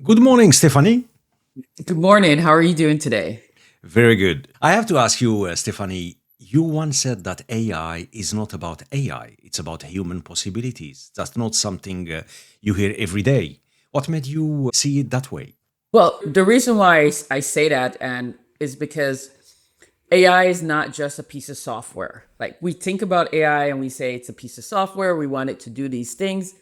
Good morning, Stephanie. Good morning. How are you doing today? Very good. I have to ask you, Stephanie, you once said that AI is not about AI, it's about human possibilities. That's not something you hear every day. What made you see it that way? Well, the reason why I say that and is because AI is not just a piece of software. Like we think about AI and we say it's a piece of software, we want it to do these things,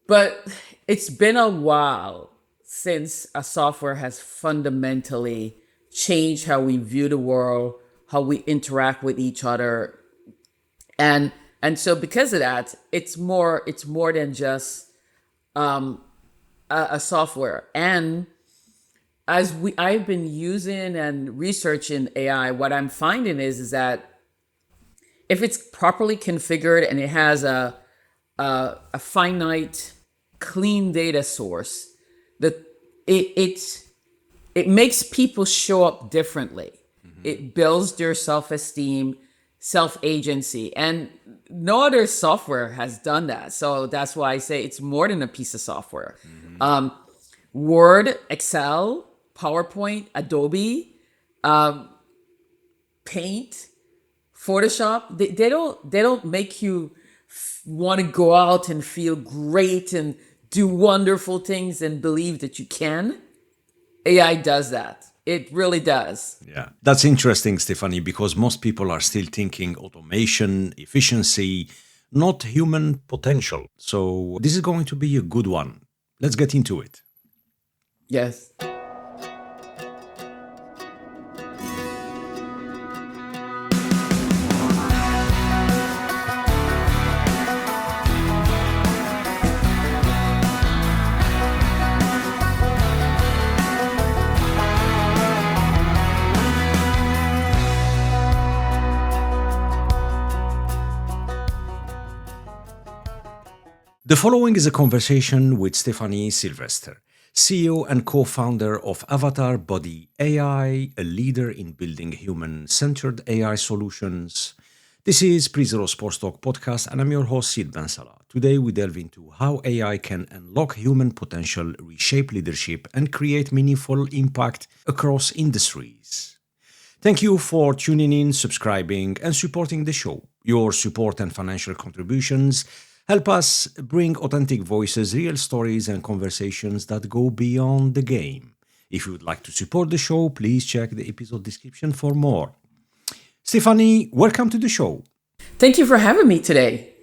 but it's been a while since a software has fundamentally changed how we view the world, how we interact with each other. And and so because of that, it's more than just a software. And I've been using and researching AI, what I'm finding is that if it's properly configured and it has a finite, clean data source, that it it it makes people show up differently. It builds their self-esteem, self-agency, and no other software has done that. So that's why I say it's more than a piece of software. Mhm. Um, Word, Excel, PowerPoint, Adobe, um, Paint, Photoshop, they don't make you want to go out and feel great and do wonderful things and believe that you can. AI does that. It really does. Yeah, that's interesting, Stephanie, because most people are still thinking automation, efficiency, not human potential. So this is going to be a good one. Let's get into it. Yes. The following is a conversation with Stephanie Sylvestre, CEO and co founder of Avatar Body AI, a leader in building human centered AI solutions. This is Prezerosportstalk podcast, and I'm your host, Sid Bensalah. Today, we delve into how AI can unlock human potential, reshape leadership, and create meaningful impact across industries. Thank you for tuning in, subscribing, and supporting the show. Your support and financial contributions help us bring authentic voices, real stories, and conversations that go beyond the game. If you would like to support the show, please check the episode description for more. Stephanie, welcome to the show. Thank you for having me today.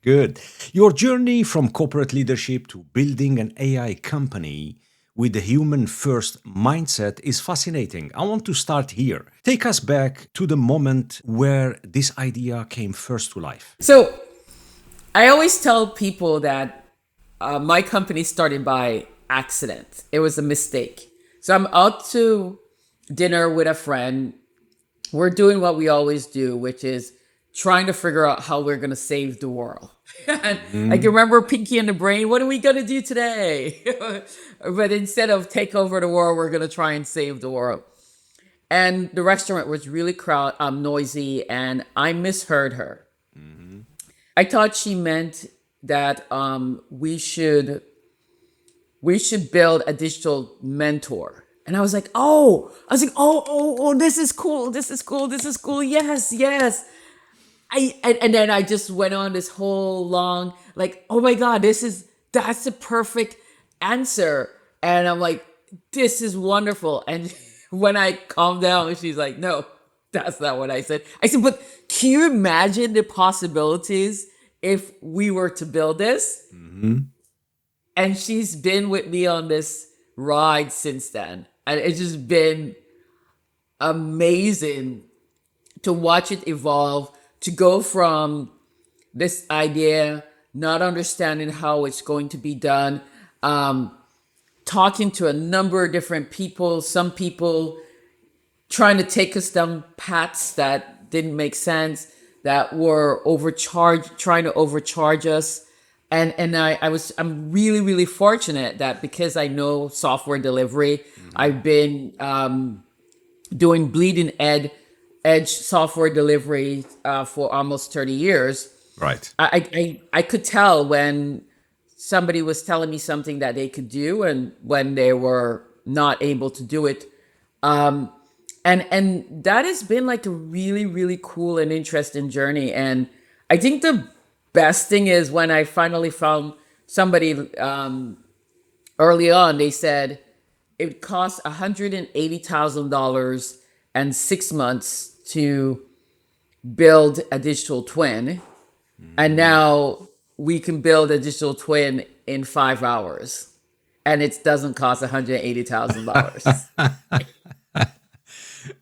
Good. Your journey from corporate leadership to building an AI company with a human first mindset is fascinating. I want to start here. Take us back to the moment where this idea came first to life. So I always tell people that my company started by accident. It was a mistake. So I'm out to dinner with a friend. We're doing what we always do, which is trying to figure out how we're going to save the world. And I can Mhm. remember Pinky and the Brain, what are we going to do today? But instead of take over the world, we're going to try and save the world. And the restaurant was really noisy, and I misheard her. Mhm. I thought she meant that we should build a digital mentor. And I was like, oh, this is cool. This is cool. This is cool. Yes, yes. And then I just went on this whole long, like, oh my God, that's the perfect answer. And I'm like, this is wonderful. And when I calmed down, she's like, no, that's not what I said. I said, but can you imagine the possibilities if we were to build this? Mhm. And she's been with me on this ride since then. And it's just been amazing to watch it evolve, to go from this idea, not understanding how it's going to be done, um, talking to a number of different people, some people trying to take us down paths that didn't make sense, that were overcharged, trying to overcharge us. I'm really, really fortunate that because I know software delivery, Mhm. I've been doing edge software delivery for almost 30 years. Right. I could tell when somebody was telling me something that they could do, and when they were not able to do it. And that has been like a really, really cool and interesting journey. And I think the best thing is when I finally found somebody early on, they said it costs $180,000 and 6 months to build a digital twin. And now we can build a digital twin in 5 hours, and it doesn't cost $180,000.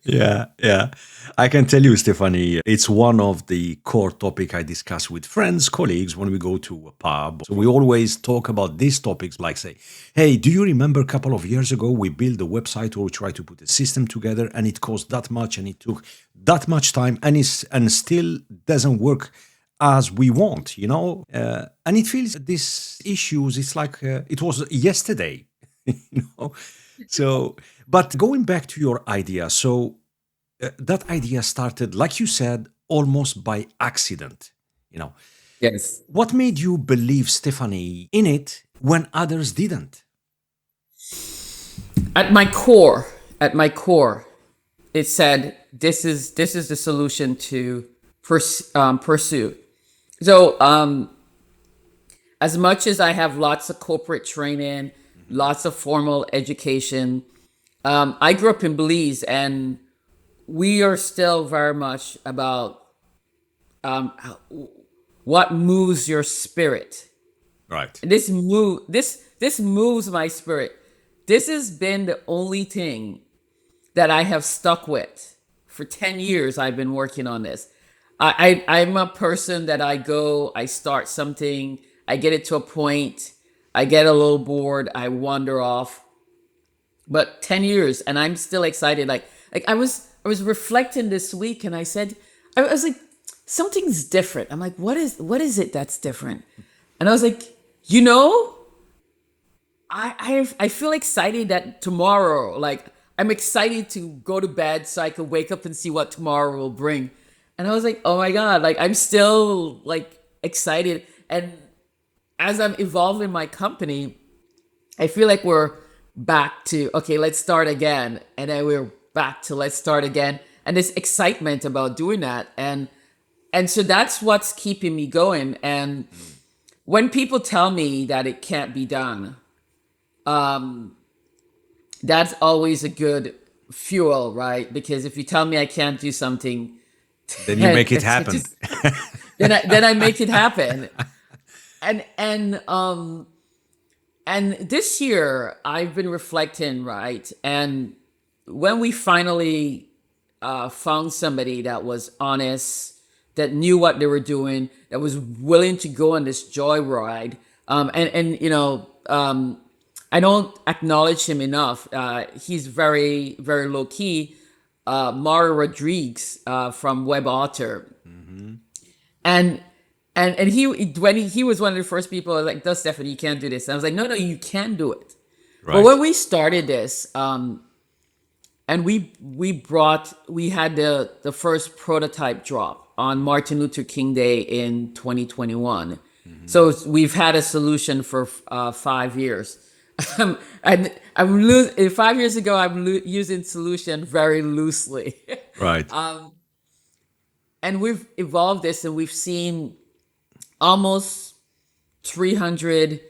Yeah, yeah. I can tell you, Stephanie, it's one of the core topic I discuss with friends, colleagues when we go to a pub. So we always talk about these topics like say, hey, do you remember a couple of years ago we built a website or we tried to put a system together and it cost that much and it took that much time and still doesn't work as we want, and it feels these issues, it's like it was yesterday, you know. So, but going back to your idea, so that idea started, like you said, almost by accident. You know, Yes. what made you believe, Stephanie, in it when others didn't? At my core, it said this is the solution to pursue. So, as much as I have lots of corporate training, lots of formal education, I grew up in Belize, and we are still very much about what moves your spirit. Right. This moves my spirit. This has been the only thing that I have stuck with for 10 years. I've been working on this. I'm a person that I start something, I get it to a point, I get a little bored, I wander off. But 10 years and I'm still excited. Like I was reflecting this week, and I was like, something's different. I'm like, what is it that's different? And I was like, you know, I feel excited that tomorrow, like I'm excited to go to bed so I can wake up and see what tomorrow will bring. And I was like, oh my God, like I'm still like excited. And as I'm evolving my company, I feel like we're back to, okay, let's start again. And then we're back to let's start again. And this excitement about doing that. And so that's what's keeping me going. And when people tell me that it can't be done, that's always a good fuel, right? Because if you tell me I can't do something, Then you and make it it's happen. just then I make it happen. And this year I've been reflecting, right? And when we finally found somebody that was honest, that knew what they were doing, that was willing to go on this joyride, and I don't acknowledge him enough. He's very, very low key. Mario Rodriguez from Web Author, and he was one of the first people like, "Does Stephanie, you can't do this?" And I was like, "No, you can do it." But Right. when we started this, and we had the first prototype drop on Martin Luther King Day in 2021. So we've had a solution for 5 years. And in 5 years ago, using solution very loosely. Right. And we've evolved this, and we've seen almost 300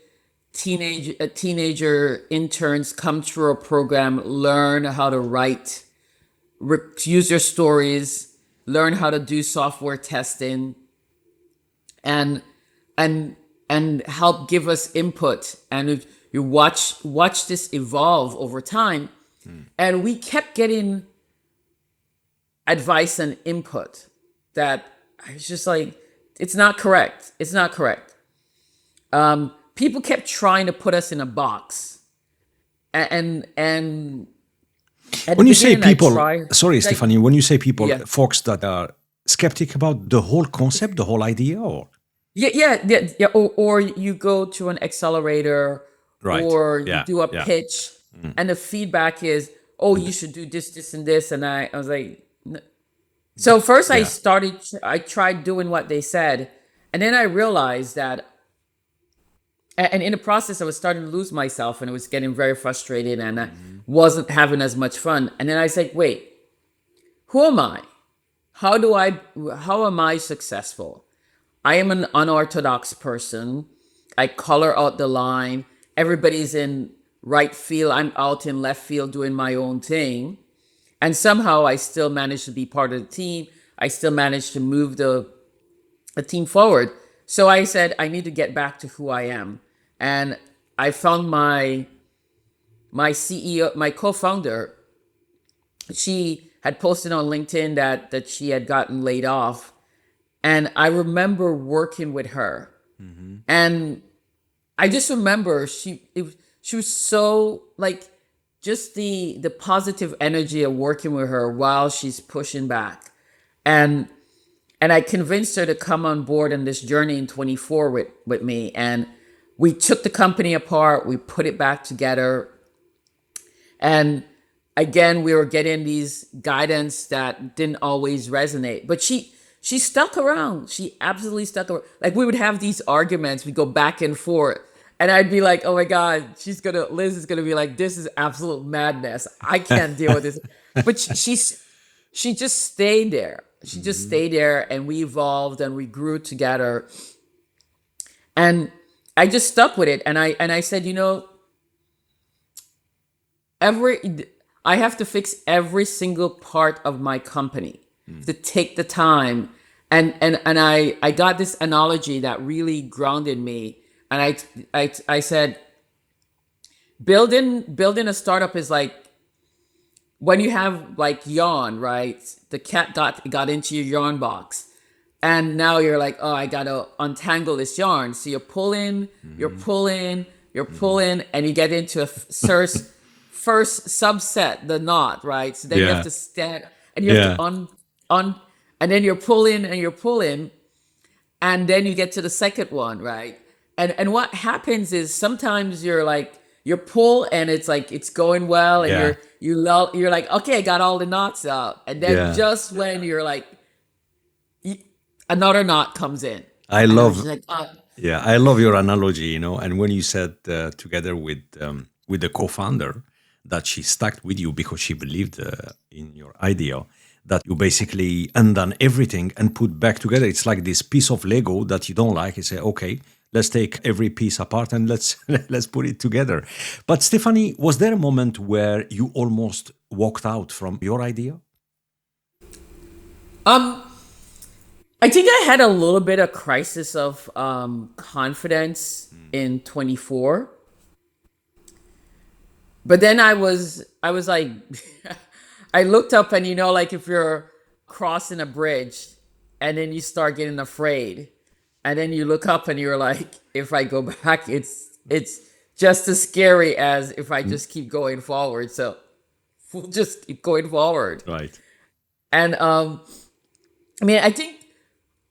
teenager interns come through a program, learn how to write, use their stories, learn how to do software testing, and and help give us input. And you watch this evolve over time, and we kept getting advice and input that I was just like, it's not correct. It's not correct. People kept trying to put us in a box, and at the When you say beginning, I people, tried. sorry, Like, Stephanie, when you say people, yeah, folks that are skeptic about the whole concept, the whole idea, or? yeah. Or you go to an accelerator, Right. or you Yeah. do a Yeah. pitch, and the feedback is, "Oh, you should do this, this, and this." And I was like, so first Yeah. I tried doing what they said, and then I realized that And in the process, I was starting to lose myself, and I was getting very frustrated, and I wasn't having as much fun. And then I said, wait, who am I? How am I successful? I am an unorthodox person. I color out the line. Everybody's in right field. I'm out in left field doing my own thing. And somehow I still managed to be part of the team. I still managed to move the team forward. So I said, I need to get back to who I am. And I found my CEO, my co-founder. She had posted on LinkedIn that she had gotten laid off. And I remember working with her. And I just remember she was so like just the positive energy of working with her while she's pushing back. And I convinced her to come on board on this journey in 24 with me. And we took the company apart, we put it back together. And again, we were getting these guidance that didn't always resonate. But she stuck around. She absolutely stuck around. Like we would have these arguments, we go back and forth. And I'd be like, oh my God, Liz is gonna be like, this is absolute madness. I can't deal with this. But she just stayed there. She just stayed there, and we evolved and we grew together. And I just stuck with it. And I said, I have to fix every single part of my company to take the time. And I got this analogy that really grounded me. And I said, building a startup is like when you have like yarn, right? The cat got into your yarn box. And now you're like, oh, I gotta untangle this yarn. So you're pulling, you're pulling, you're pulling, and you get into a first subset, the knot, right? So then you have to stand, and you have to and then you're pulling and you're pulling, and then you get to the second one, right? And what happens is sometimes you're pull and it's like it's going well, and you're like, okay, I got all the knots out, and then just when you're like, another knot comes in. I And I was love, just like, I love your analogy, and when you said together with the co-founder that she stuck with you because she believed in your idea, that you basically undone everything and put back together. It's like this piece of Lego that you don't like. You say, okay, let's take every piece apart and let's let's put it together. But Stephanie, was there a moment where you almost walked out from your idea? I think I had a little bit of crisis of confidence in 24. But then I was like, I looked up, and like if you're crossing a bridge and then you start getting afraid, and then you look up and you're like, if I go back, it's just as scary as if I just keep going forward. So we'll just keep going forward. Right. And I think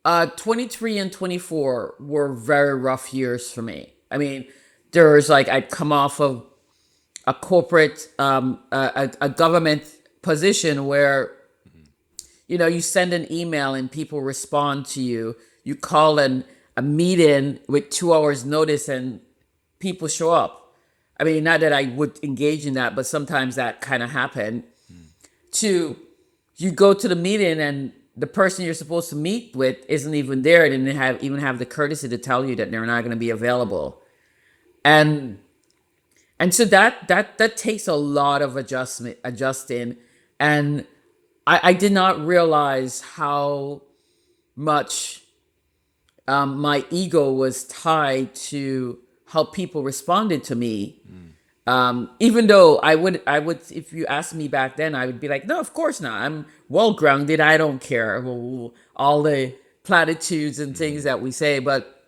23 and 24 were very rough years for me. I mean, there was like, I'd come off of a corporate, a government position where, you send an email and people respond to you. You call a meeting with 2 hours notice and people show up. I mean, not that I would engage in that, but sometimes that kind of happened. You go to the meeting and the person you're supposed to meet with isn't even there, and didn't even have the courtesy to tell you that they're not going to be available. And so that takes a lot of adjusting. And I did not realize how much my ego was tied to how people responded to me. Even though I would, if you asked me back then, I would be like, no, of course not. I'm well grounded. I don't care. All the platitudes and things that we say, but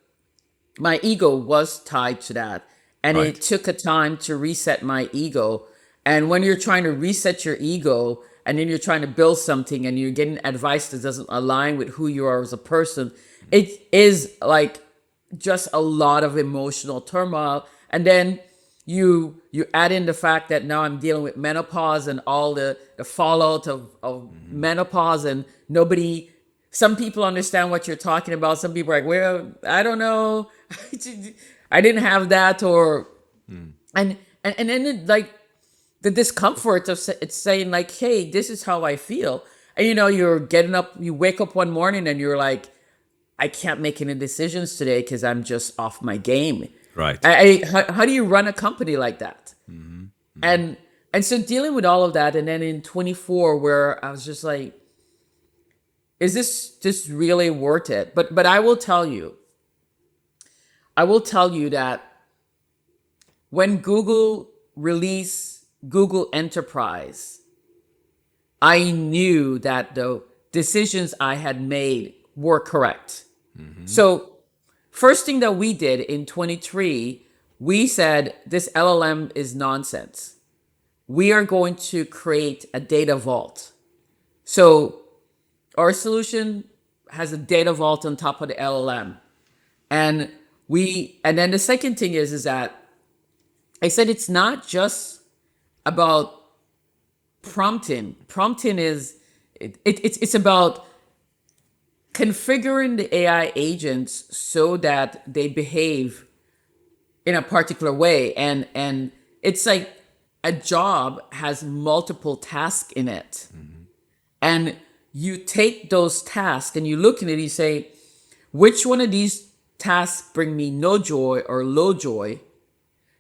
my ego was tied to that. And Right. it took a time to reset my ego. And when you're trying to reset your ego and then you're trying to build something and you're getting advice that doesn't align with who you are as a person, it is like just a lot of emotional turmoil. And then you add in the fact that now I'm dealing with menopause and all the fallout of menopause, and some people understand what you're talking about. Some people are like, well, I don't know. I didn't have that, or and then like the discomfort of it's saying like, hey, this is how I feel. And you're getting up, you wake up one morning and you're like, I can't make any decisions today because I'm just off my game. Right. How do you run a company like that? And so dealing with all of that, and then in 24, where I was just like, is this just really worth it? But I will tell you that when Google released Google Enterprise, I knew that the decisions I had made were correct. So first thing that we did in 23, we said this LLM is nonsense. We are going to create a data vault. So our solution has a data vault on top of the LLM. And then the second thing is that I said it's not just about prompting. Prompting is it's about configuring the AI agents so that they behave in a particular way. And it's like a job has multiple tasks in it. And you take those tasks and you look at it and you say, which one of these tasks bring me no joy or low joy?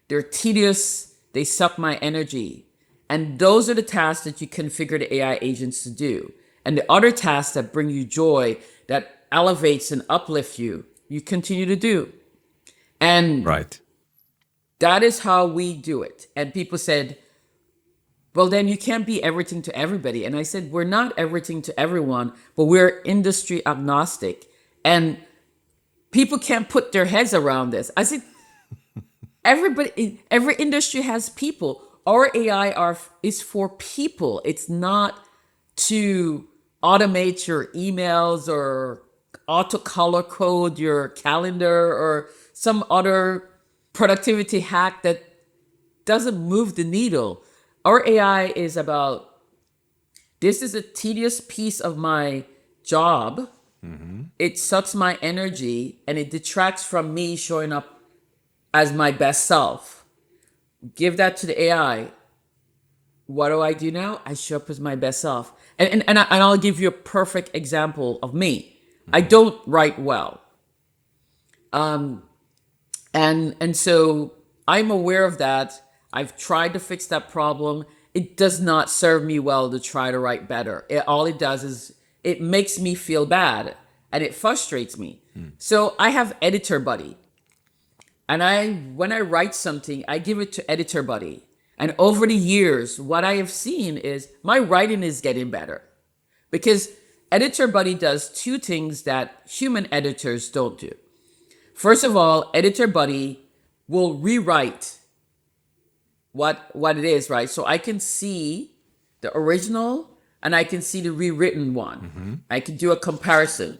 They're tedious, they suck my energy. And those are the tasks that you configure the AI agents to do. And the other tasks that bring you joy, that elevates and uplifts you, you continue to do. And Right. that is how we do it. And people said, well, then you can't be everything to everybody. And I said, we're not everything to everyone, but we're industry agnostic. And people can't put their heads around this. I said, every industry has people. Our AI is for people. It's not to automate your emails or auto color code your calendar or some other productivity hack that doesn't move the needle. Our AI is about, this is a tedious piece of my job. It sucks my energy and it detracts from me showing up as my best self. Give that to the AI. What do I do now? I show up as my best self. And I'll give you a perfect example of me. I don't write well. And so I'm aware of that. I've tried to fix that problem. It does not serve me well to try to write better. All it does is it makes me feel bad and it frustrates me. So I have Editor Buddy. And when I write something, I give it to Editor Buddy. And over the years, what I have seen is my writing is getting better. Because Editor Buddy does two things that human editors don't do. First of all, Editor Buddy will rewrite what it is, right? So I can see the original and I can see the rewritten one. I can do a comparison.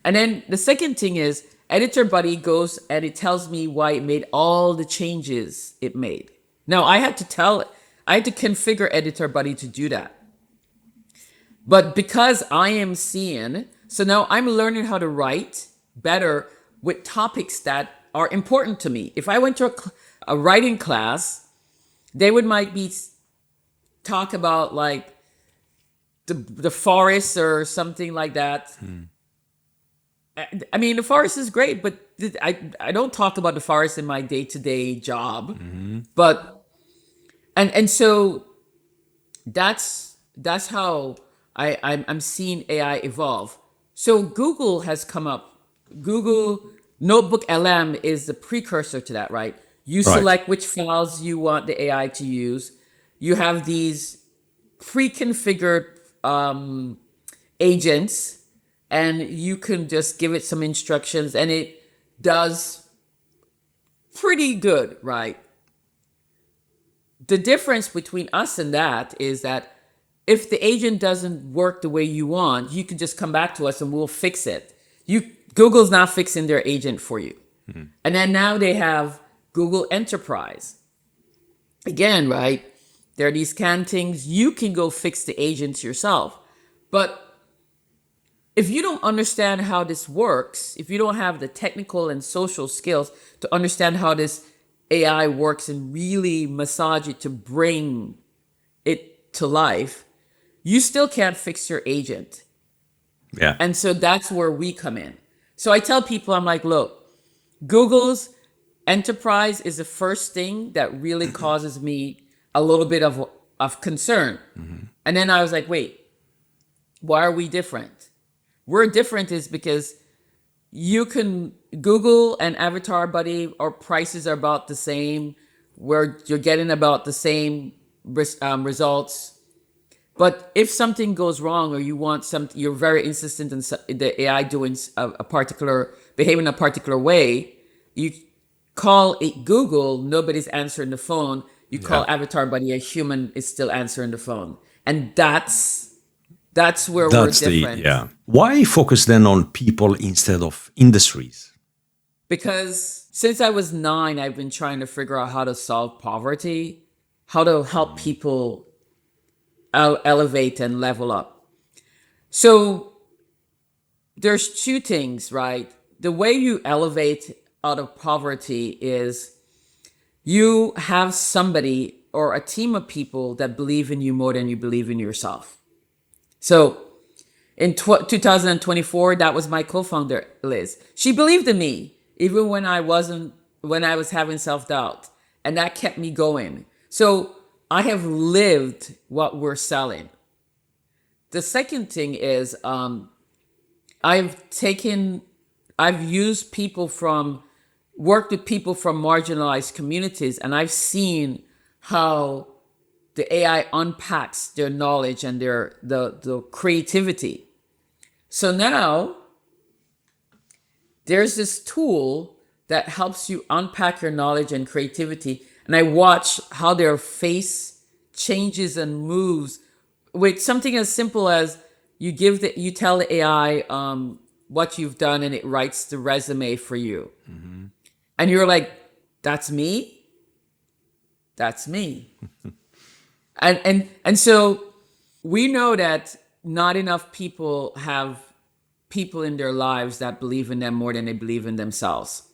And then the second thing is Editor Buddy goes and it tells me why it made all the changes it made. Now I had to configure Editor Buddy to do that. But because I am seeing, so now I'm learning how to write better with topics that are important to me. If I went to a writing class, they might be talk about like the forest or something like that. I mean, the forest is great, but I don't talk about the forest in my day-to-day job. But and so that's how I'm seeing AI evolve. So Google has come up. Google Notebook LM is the precursor to that, right? You select which files you want the AI to use. You have these pre-configured agents, and you can just give it some instructions, and it does pretty good, right? The difference between us and that is that if the agent doesn't work the way you want, you can just come back to us and we'll fix it. Google's not fixing their agent for you. And then now they have Google Enterprise. Again, right? There are these canned things. You can go fix the agents yourself. But if you don't understand how this works, if you don't have the technical and social skills to understand how this AI works and really massage it to bring it to life, you still can't fix your agent. Yeah. And so that's where we come in. So I tell people, I'm like, look, Google's enterprise is the first thing that really causes me a little bit of concern. And then I was like, wait, why are we different? We're different is because you can Google and Avatar Buddy, our prices are about the same, where you're getting about the same results. But if something goes wrong or you want something, you're very insistent in the AI doing a particular, behaving a particular way, you call it Google, nobody's answering the phone. You call Avatar Buddy, a human is still answering the phone. And that's where we're different. Why focus then on people instead of industries? Because since I was 9, I've been trying to figure out how to solve poverty, how to help people elevate and level up. So there's two things, right? The way you elevate out of poverty is you have somebody or a team of people that believe in you more than you believe in yourself. So in 2024, that was my co-founder, Liz. She believed in me, even when I was having self-doubt. And that kept me going. So I have lived what we're selling. The second thing is I've worked with people from marginalized communities, and I've seen how the AI unpacks their knowledge and the creativity. So now there's this tool that helps you unpack your knowledge and creativity. And I watch how their face changes and moves with something as simple as you tell the AI what you've done, and it writes the resume for you. And you're like, that's me? That's me. And so we know that not enough people have people in their lives that believe in them more than they believe in themselves.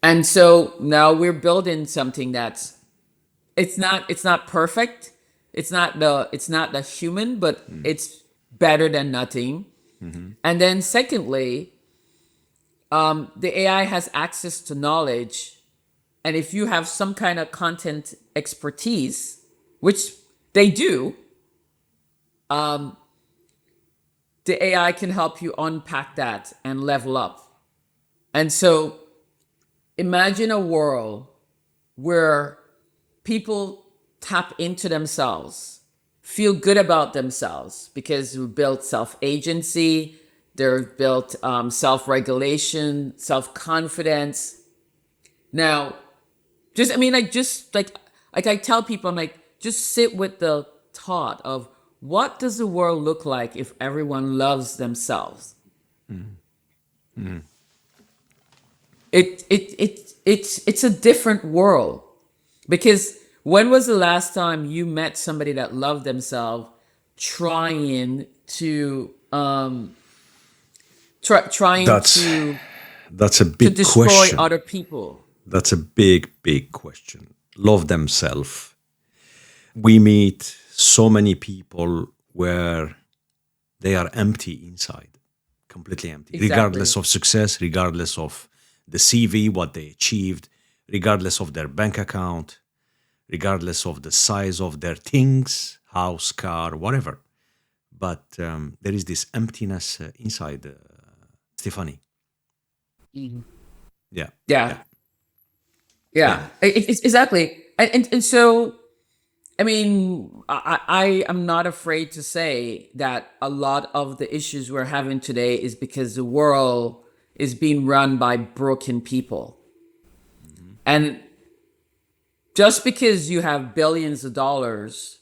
And so now we're building something that's it's not perfect. It's not the human, but it's better than nothing. And then secondly, the AI has access to knowledge. And if you have some kind of content expertise, which they do, the AI can help you unpack that and level up. And so imagine a world where people tap into themselves, feel good about themselves because we built self-agency, they're built self-regulation, self-confidence. Now, I tell people, I'm like, just sit with the thought of what does the world look like if everyone loves themselves? It's a different world. Because when was the last time you met somebody that loved themselves trying to That's a big destroy question. other people? That's a big question. Love themselves. We meet so many people where they are empty inside, completely empty, Exactly. regardless of success, regardless of the CV, what they achieved, regardless of their bank account, regardless of the size of their things, house, car, whatever. But there is this emptiness inside, Stephanie. Yeah. Exactly. And so, I mean, I am not afraid to say that a lot of the issues we're having today is because the world is being run by broken people. And just because you have billions of dollars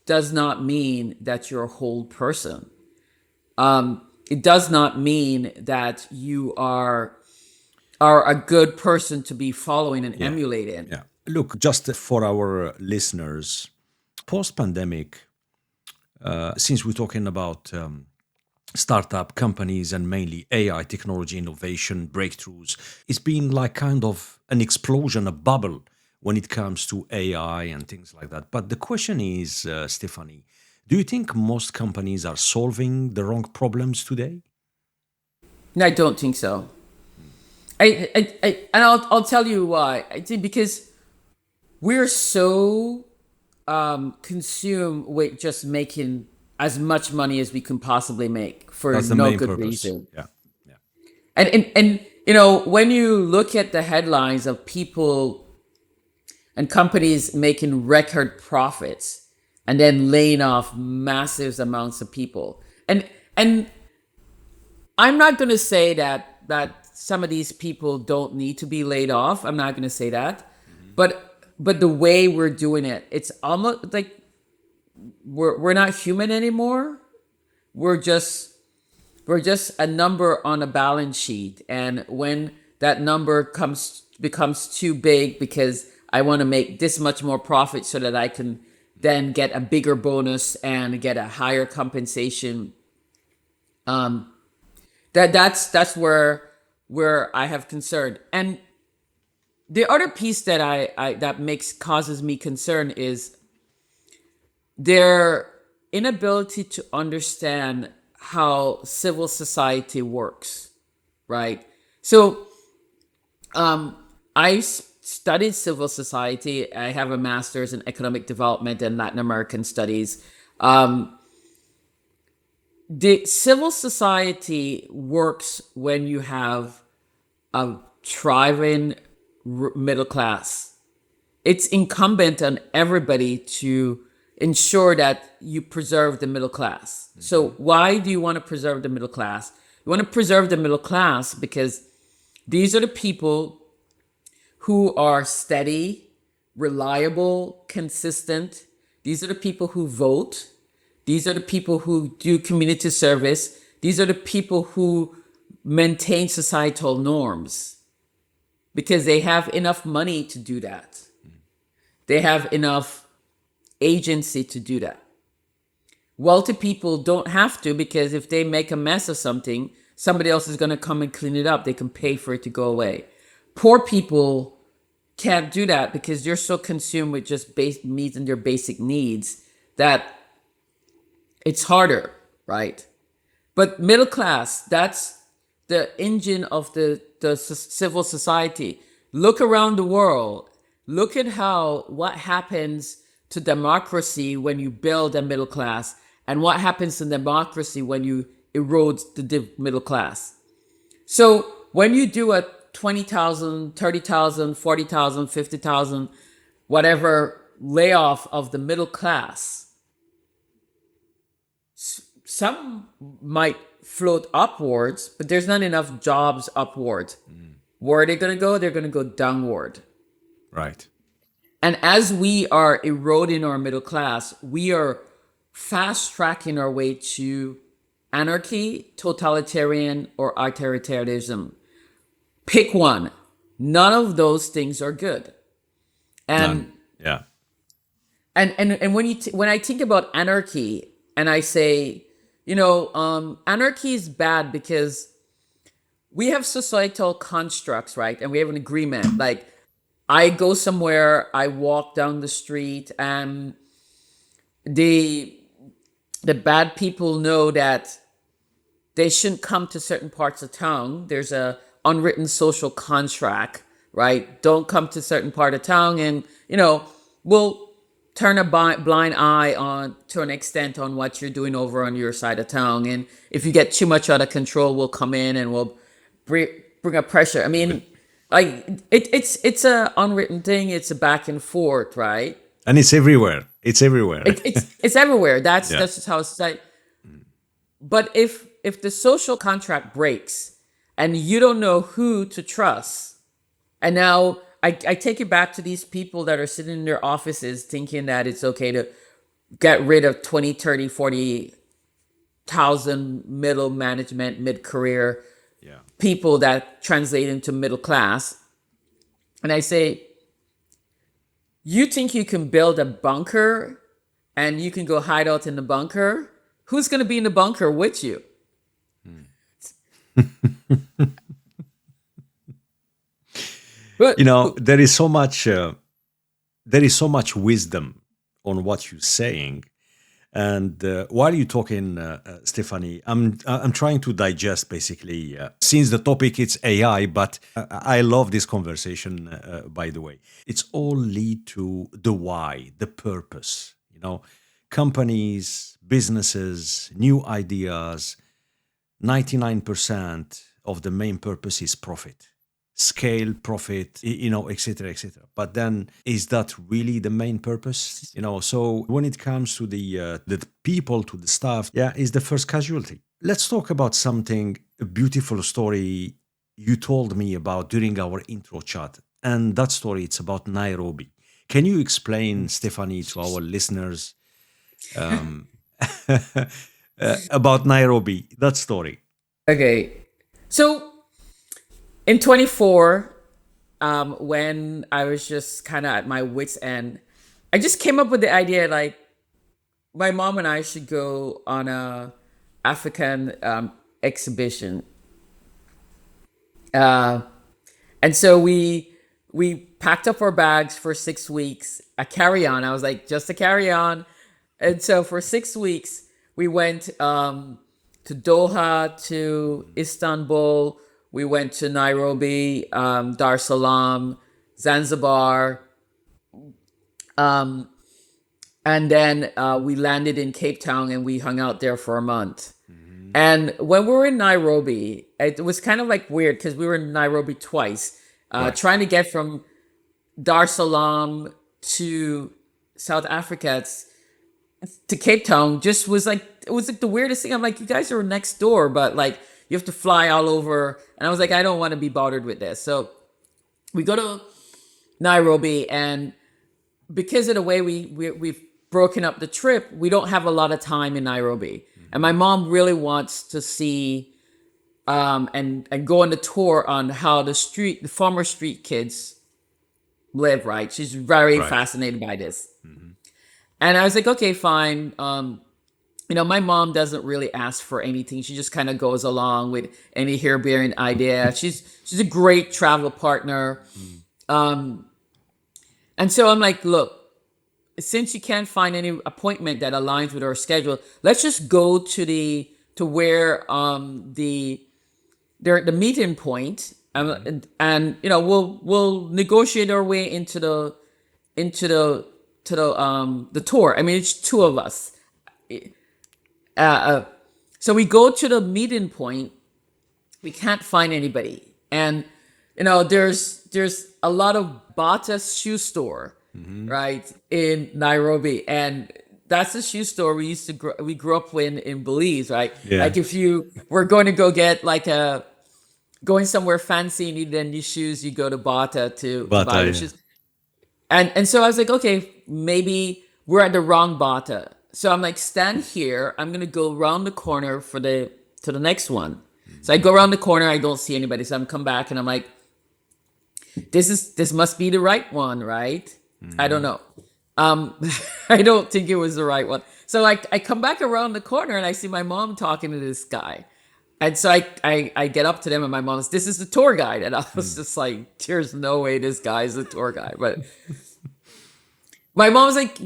does not mean that you're a whole person. It does not mean that you are a good person to be following and emulating. Yeah. Look, just for our listeners, post-pandemic, since we're talking about startup companies and mainly AI technology innovation breakthroughs. It's been like kind of an explosion, a bubble when it comes to AI and things like that. But the question is, Stephanie, do you think most companies are solving the wrong problems today? I don't think so. And I'll tell you why. I think because we're so consumed with just making as much money as we can possibly make for That's the no main good purpose. reason. Yeah. Yeah. And you know, when you look at the headlines of people and companies making record profits and then laying off massive amounts of people, and I'm not going to say that some of these people don't need to be laid off. I'm not going to say that, but the way we're doing it, it's almost like we're not human anymore. We're just we're just a number on a balance sheet, and when that number comes becomes too big because I want to make this much more profit so that I can then get a bigger bonus and get a higher compensation. That's where I have concern. And the other piece that I that makes causes me concern is their inability to understand how civil society works, right? So I studied civil society. I have a master's in economic development and Latin American studies. The civil society works when you have a thriving middle class. It's incumbent on everybody to ensure that you preserve the middle class. So why do you want to preserve the middle class? You want to preserve the middle class because these are the people who are steady, reliable, consistent. These are the people who vote. These are the people who do community service. These are the people who maintain societal norms because they have enough money to do that. They have enough agency to do that. Wealthy people don't have to because if they make a mess of something, somebody else is going to come and clean it up. They can pay for it to go away. Poor people can't do that because they're so consumed with just meeting their basic needs that it's harder, right? But middle class, that's the engine of the civil society. Look around the world. Look at what happens to democracy when you build a middle class and what happens to democracy when you erode the middle class. So when you do a 20,000, 30,000, 40,000, 50,000, whatever layoff of the middle class, some might float upwards, but there's not enough jobs upwards. Where are they going to go? They're going to go downward. Right. And as we are eroding our middle class, we are fast tracking our way to anarchy, totalitarian, or authoritarianism. Pick one. None of those things are good. And None. Yeah. and when I think about anarchy and I say, anarchy is bad because we have societal constructs, right? And we have an agreement. Like I go somewhere, I walk down the street, and the the bad people know that they shouldn't come to certain parts of town. There's a unwritten social contract, right? Don't come to certain part of town, and we'll turn a blind eye on to an extent on what you're doing over on your side of town. And if you get too much out of control, we'll come in and we'll bring up pressure. I mean, like it's a unwritten thing. It's a back and forth, right? And it's everywhere. It's everywhere. It's everywhere. That's Yeah. that's just how society. But if the social contract breaks and you don't know who to trust, and now I take it back to these people that are sitting in their offices thinking that it's okay to get rid of 20, 30, 40,000 middle management, mid-career Yeah. people that translate into middle class. And I say, you think you can build a bunker and you can go hide out in the bunker? Who's going to be in the bunker with you? But There is so much. There is so much wisdom on what you're saying. And while you're talking, Stephanie, I'm trying to digest basically since the topic it's AI, but I love this conversation. By the way, it's all lead to the why, the purpose. Companies, businesses, new ideas. 99% of the main purpose is profit, scale, profit, etc., etc. But then, is that really the main purpose? So when it comes to the people, to the staff, yeah, is the first casualty. Let's talk about something, a beautiful story you told me about during our intro chat, and that story, it's about Nairobi. Can you explain, Stephanie, to our listeners about Nairobi, that story? okay, so in 24, when I was just kind of at my wits' end, I just came up with the idea like my mom and I should go on a African exhibition. Uh, and so we packed up our bags for 6 weeks, a carry on. I was like, just a carry on. And so for 6 weeks, we went to Doha, to Istanbul. We went to Nairobi, Dar es Salaam, Zanzibar, and then we landed in Cape Town and we hung out there for a month. And when we were in Nairobi, it was kind of like weird because we were in Nairobi twice, Right. trying to get from Dar es Salaam to South Africa to Cape Town. Just was like, it was like the weirdest thing. I'm like, you guys are next door, but like you have to fly all over. And I was like, I don't want to be bothered with this. So we go to Nairobi, and because of the way we've broken up the trip, we don't have a lot of time in Nairobi. And my mom really wants to see and go on the tour on how the former street kids live, right? She's very Right. fascinated by this. And I was like, okay, fine. My mom doesn't really ask for anything. She just kind of goes along with any harebrained idea. She's a great travel partner. And so I'm like, look, since you can't find any appointment that aligns with our schedule, let's just go to where the meeting point, and we'll negotiate our way into the tour. I mean, it's two of us. So we go to the meeting point. We can't find anybody, and there's a lot of Bata shoe store, right, in Nairobi, and that's the shoe store we grew up in Belize, right? Yeah. Like if you were going to go get like going somewhere fancy and you need new shoes, you go to Bata to But buy the shoes. And so I was like, okay, maybe we're at the wrong Bata. So I'm like, stand here. I'm gonna go around the corner to the next one. So I go around the corner. I don't see anybody. So I'm come back and I'm like, this must be the right one, right? I don't know. I don't think it was the right one. So I come back around the corner and I see my mom talking to this guy. And so I get up to them and my mom's, this is the tour guide. And I was just like, there's no way this guy's the tour guide. But my mom's like,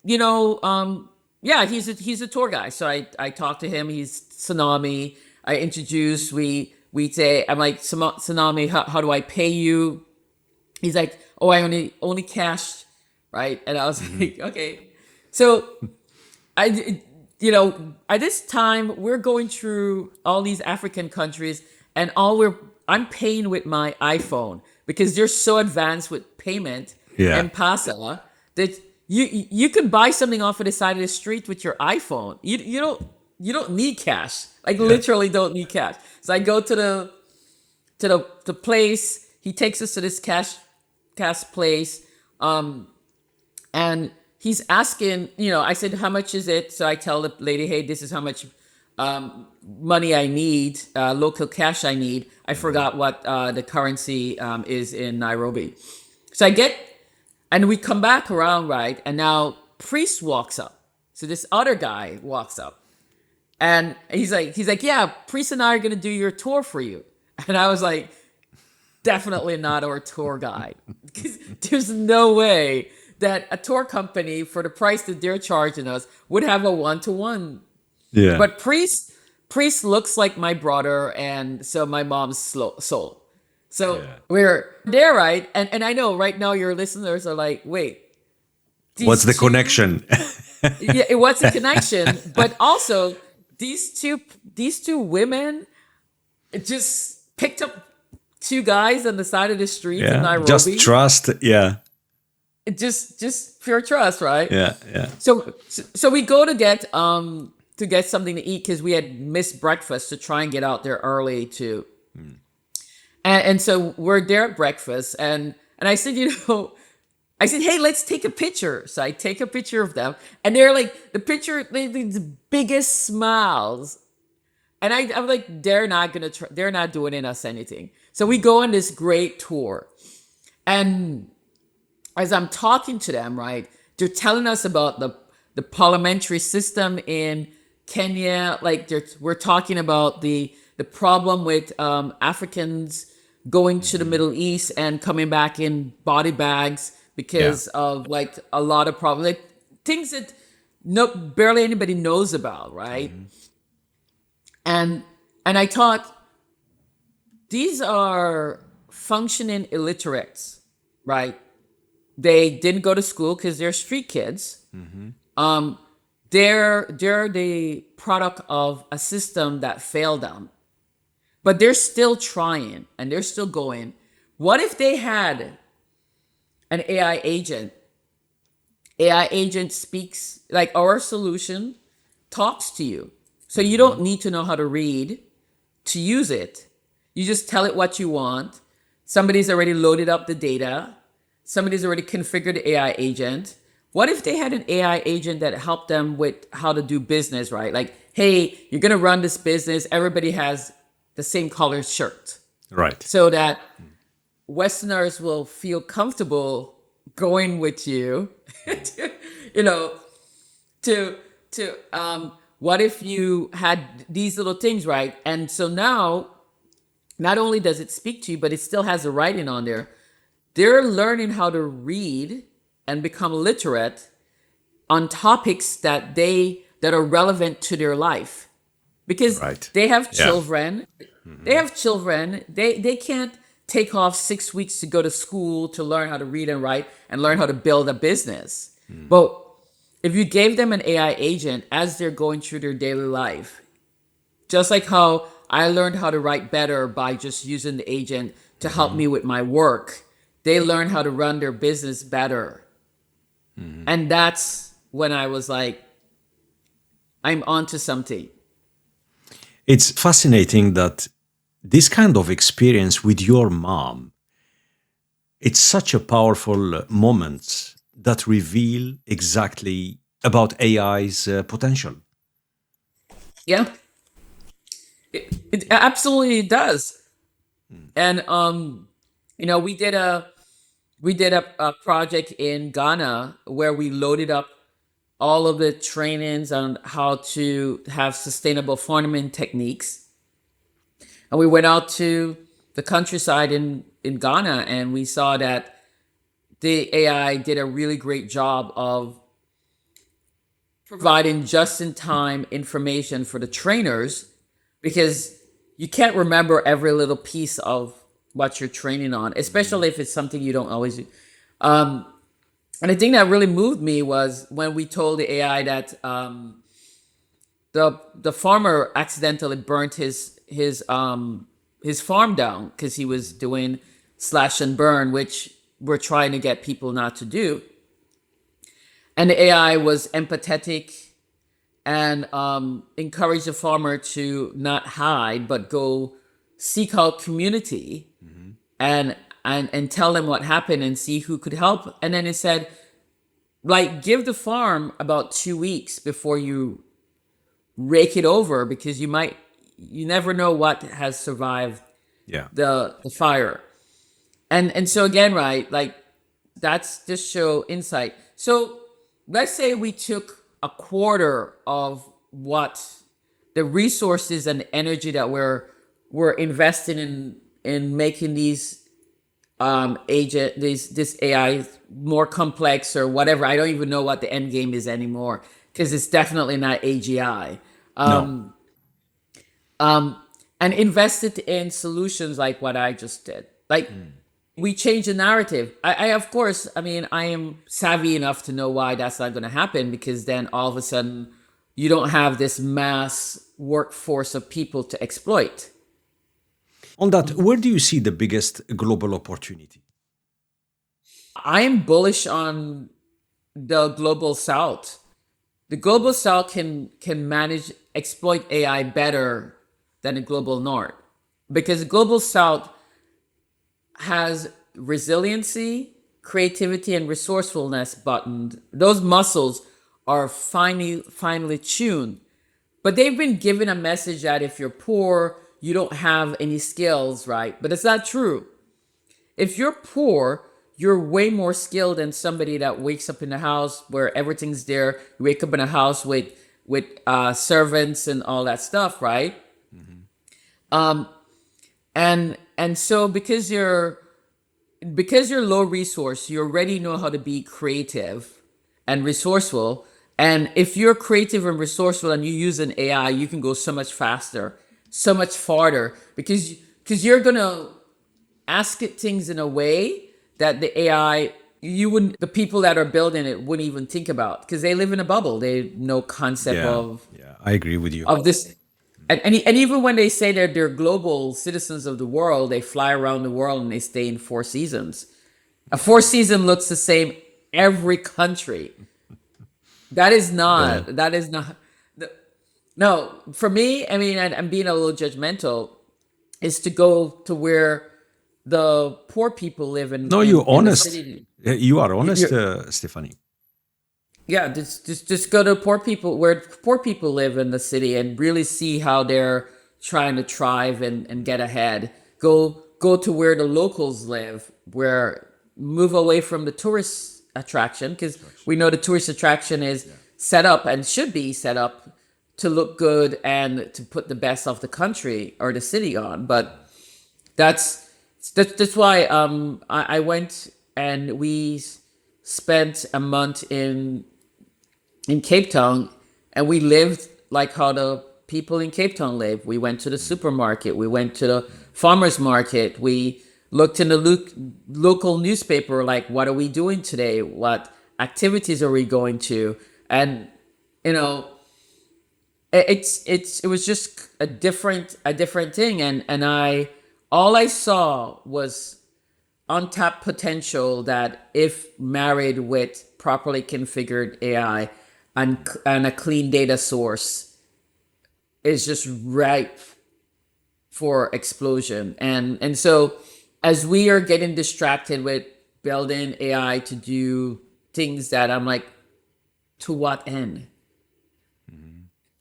yeah, he's a tour guy. So I talked to him. He's Tsunami. I introduced, we say, I'm like, Tsunami, how do I pay you? He's like, oh, I only cash, right? And I was like, okay. So at this time we're going through all these African countries, and I'm paying with my iPhone because they're so advanced with payment Yeah. and Pasa that you can buy something off of the side of the street with your iPhone. You don't need cash. Like literally don't need cash. So I go to the place. He takes us to this cash place, and he's asking. I said, how much is it? So I tell the lady, hey, this is how much money I need, local cash I need. I forgot what the currency is in Nairobi. So and we come back around, right? And now priest walks up. So this other guy walks up. And he's like, yeah, Priest and I are gonna do your tour for you. And I was like, definitely not our tour guide. Because there's no way that a tour company, for the price that they're charging us, would have a one-to-one. Yeah. But Priest looks like my brother, and so my mom's soul. So Yeah. we're there, right? And I know right now your listeners are like, wait, What's these the two, connection? yeah, it was a connection, but also these two women just picked up two guys on the side of the street in Yeah. Just Nairobi. trust. Yeah. It just pure trust, right? Yeah. Yeah. So we go to get something to eat because we had missed breakfast to try and get out there early to. And so we're there at breakfast, and I said, I said, hey, let's take a picture. So I take a picture of them, and they're like, the picture, the biggest smiles. And I'm like, they're not gonna try, they're not doing us anything. So we go on this great tour, and as I'm talking to them, right, they're telling us about the parliamentary system in Kenya. Like we're talking about the problem with Africans going to the Middle East and coming back in body bags Yeah. because of like a lot of problems, like things that barely anybody knows about, right? And I thought, these are functioning illiterates, right? They didn't go to school because they're street kids. Um, they're the product of a system that failed them, but they're still trying and they're still going. What if they had an AI agent? AI agent speaks like our solution, talks to you. So you don't need to know how to read to use it. You just tell it what you want. Somebody's already loaded up the data. Somebody's already configured the AI agent. What if they had an AI agent that helped them with how to do business, right? Like, hey, you're going to run this business. Everybody has the same color shirt, Right. so that Westerners will feel comfortable going with you. you know, to what if you had these little things, right? And so now, not only does it speak to you, but it still has the writing on there. They're learning how to read and become literate on topics that are relevant to their life, because Right. they have Yeah. children. They have children. They can't take off 6 weeks to go to school to learn how to read and write and learn how to build a business. But if you gave them an AI agent as they're going through their daily life, just like how I learned how to write better by just using the agent to help me with my work, they learn how to run their business better. And that's when I was like, I'm onto something. It's fascinating that this kind of experience with your mom, it's such a powerful moment that reveal exactly about AI's potential. Yeah, it absolutely does. And we did a project in Ghana where we loaded up all of the trainings on how to have sustainable farming techniques. And we went out to the countryside in Ghana, and we saw that the AI did a really great job of providing just in time information for the trainers, because you can't remember every little piece of what you're training on, especially if it's something you don't always do. And the thing that really moved me was when we told the AI that the farmer accidentally burnt his farm down because he was doing slash and burn, which we're trying to get people not to do. And the AI was empathetic and encouraged the farmer to not hide but go seek out community and and tell them what happened and see who could help. And then it said, like, give the farm about 2 weeks before you rake it over, because you never know what has survived Yeah. the fire. And so again, right, like, that's just show insight. So let's say we took a quarter of what the resources and energy that we're investing in making these agent this AI more complex or whatever. I don't even know what the end game is anymore because it's definitely not AGI. No. And invested in solutions like what I just did. Like we change the narrative. I of course, I mean, I am savvy enough to know why that's not going to happen because then all of a sudden you don't have this mass workforce of people to exploit. On that, where do you see the biggest global opportunity? I am bullish on the global south. The global south can manage exploit AI better than the global north because the global south has resiliency, creativity, and resourcefulness buttoned. Those muscles are finely tuned. But they've been given a message that if you're poor, you don't have any skills, right? But it's not true. If you're poor, you're way more skilled than somebody that wakes up in a house where everything's there. You wake up in a house with servants and all that stuff, right? And so because you're low resource, you already know how to be creative and resourceful. And if you're creative and resourceful and you use an AI, you can go so much faster, so much farther because you're gonna ask it things in a way that the AI you wouldn't the people that are building it wouldn't even think about because they live in a bubble. They have no concept Yeah, of yeah, I agree with you. this. And even when they say that they're global citizens of the world, they fly around the world and they stay in four seasons. A four season looks the same every country. That is Yeah. not. That is not. No, for me, I mean, I'm being a little judgmental. Is to go to where the poor people live in No, in, you're in the honest. city. You are honest, You're, Stephanie. Yeah, just go to poor people where poor people live in the city and really see how they're trying to thrive and get ahead. Go to where the locals live, where move away from the tourist attraction because we know the tourist attraction is set up and should be set up to look good and to put the best of the country or the city on. But that's that's why I went and we spent a month in Cape Town, and we lived like how the people in Cape Town live. We went to the supermarket, we went to the farmers market, we looked in the local newspaper, like what are we doing today? What activities are we going to? And you know, it was just a different thing, and I all I saw was untapped potential that if married with properly configured AI and a clean data source is just ripe for explosion. And so as we are getting distracted with building AI to do things that I'm like, to what end?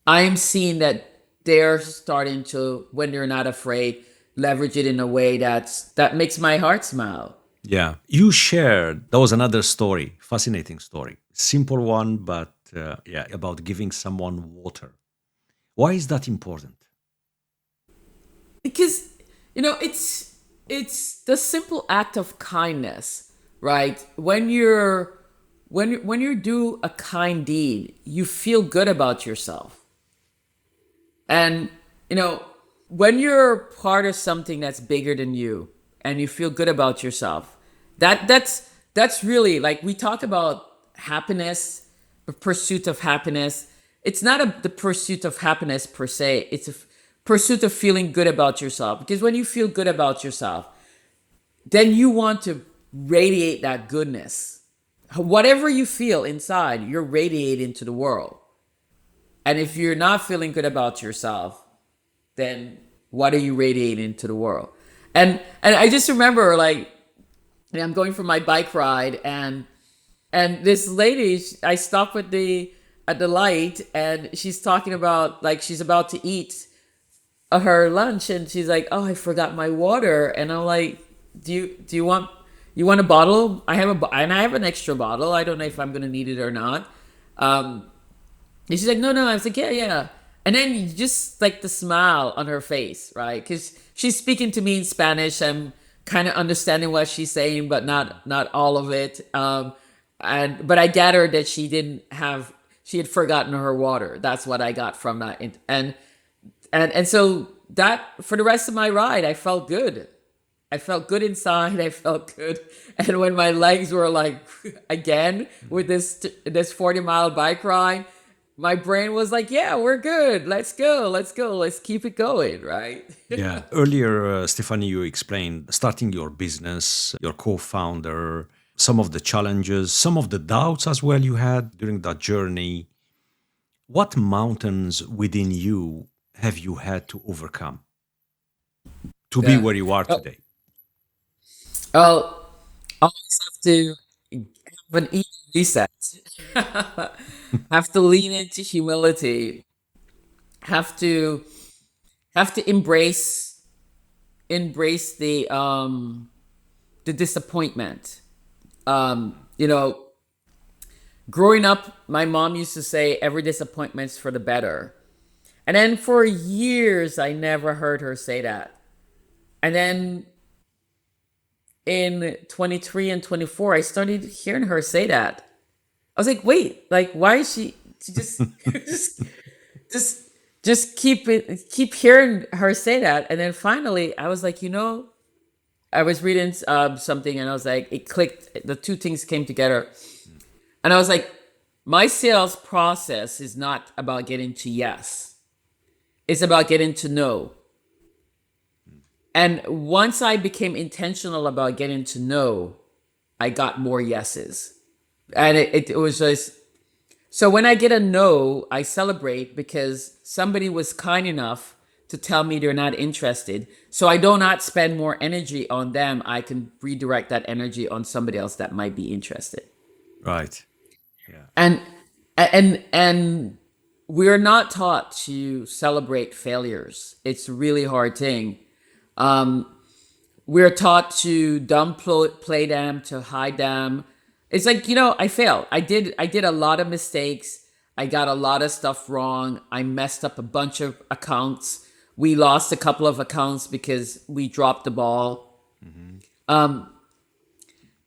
I'm seeing that they're starting to, when they're not afraid, leverage it in a way that makes my heart smile. Yeah, you shared. That was another story, fascinating story, simple one, but yeah, about giving someone water. Why is that important? Because it's the simple act of kindness, right? When you do a kind deed, you feel good about yourself. And you know, when you're part of something that's bigger than you and you feel good about yourself, that's really, like, we talk about happiness, the pursuit of happiness. It's not the pursuit of happiness per se. It's a pursuit of feeling good about yourself. Because when you feel good about yourself, then you want to radiate that goodness. Whatever you feel inside, you're radiating to the world. And if you're not feeling good about yourself, then what are you radiating to the world? And I just remember, like, I'm going for my bike ride, and this lady, I stopped at the light, and she's talking about, like, she's about to eat her lunch, and she's like, "Oh, I forgot my water," and I'm like, "Do you want a bottle? And I have an extra bottle. I don't know if I'm gonna need it or not." And she's like, "No, no." I was like, "Yeah, yeah." And then you just like the smile on her face, right? Because she's speaking to me in Spanish. I'm kind of understanding what she's saying, but not all of it. And but I gathered that she had forgotten her water. That's what I got from that. And so that for the rest of my ride, I felt good. I felt good inside. I felt good. And when my legs were like, again, with this 40-mile bike ride, my brain was like, yeah, we're good. Let's go. Let's go. Let's keep it going. Right. Yeah. Earlier, Stephanie, you explained starting your business, your co-founder, some of the challenges, some of the doubts as well you had during that journey. What mountains within you have you had to overcome to be Yeah. where you are Oh, today? oh, I always have to have an ego reset. Have to lean into humility. Have to embrace the disappointment. You know, growing up, my mom used to say every disappointment's for the better. And then for years I never heard her say that. And then in 23 and 24 I started hearing her say that. I was like, wait, like why is she just just just keep hearing her say that. And then finally I was like, I was reading something and I was like, it clicked. The two things came together. And I was like, my sales process is not about getting to yes. It's about getting to no. And once I became intentional about getting to know, I got more yeses. And it was just, so when I get a no, I celebrate because somebody was kind enough to tell me they're not interested. So I do not spend more energy on them. I can redirect that energy on somebody else that might be interested. Right. Yeah. And we're not taught to celebrate failures. It's a really hard thing. We're taught to play them, to hide them. It's like, I failed. I did a lot of mistakes. I got a lot of stuff wrong. I messed up a bunch of accounts. We lost a couple of accounts because we dropped the ball.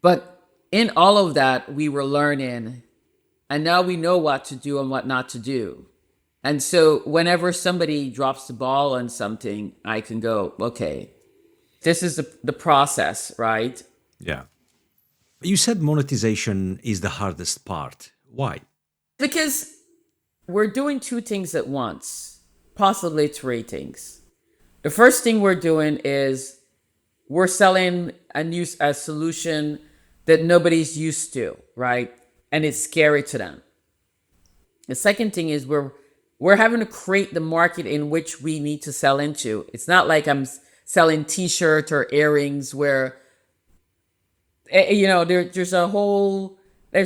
But in all of that, we were learning, and now we know what to do and what not to do. And so whenever somebody drops the ball on something, I can go, okay, this is the process, right? Yeah. You said monetization is the hardest part. Why? Because we're doing two things at once, possibly three things. The first thing we're doing is we're selling a solution that nobody's used to, right? And it's scary to them. The second thing is we're having to create the market in which we need to sell into. It's not like I'm selling t-shirts or earrings where there's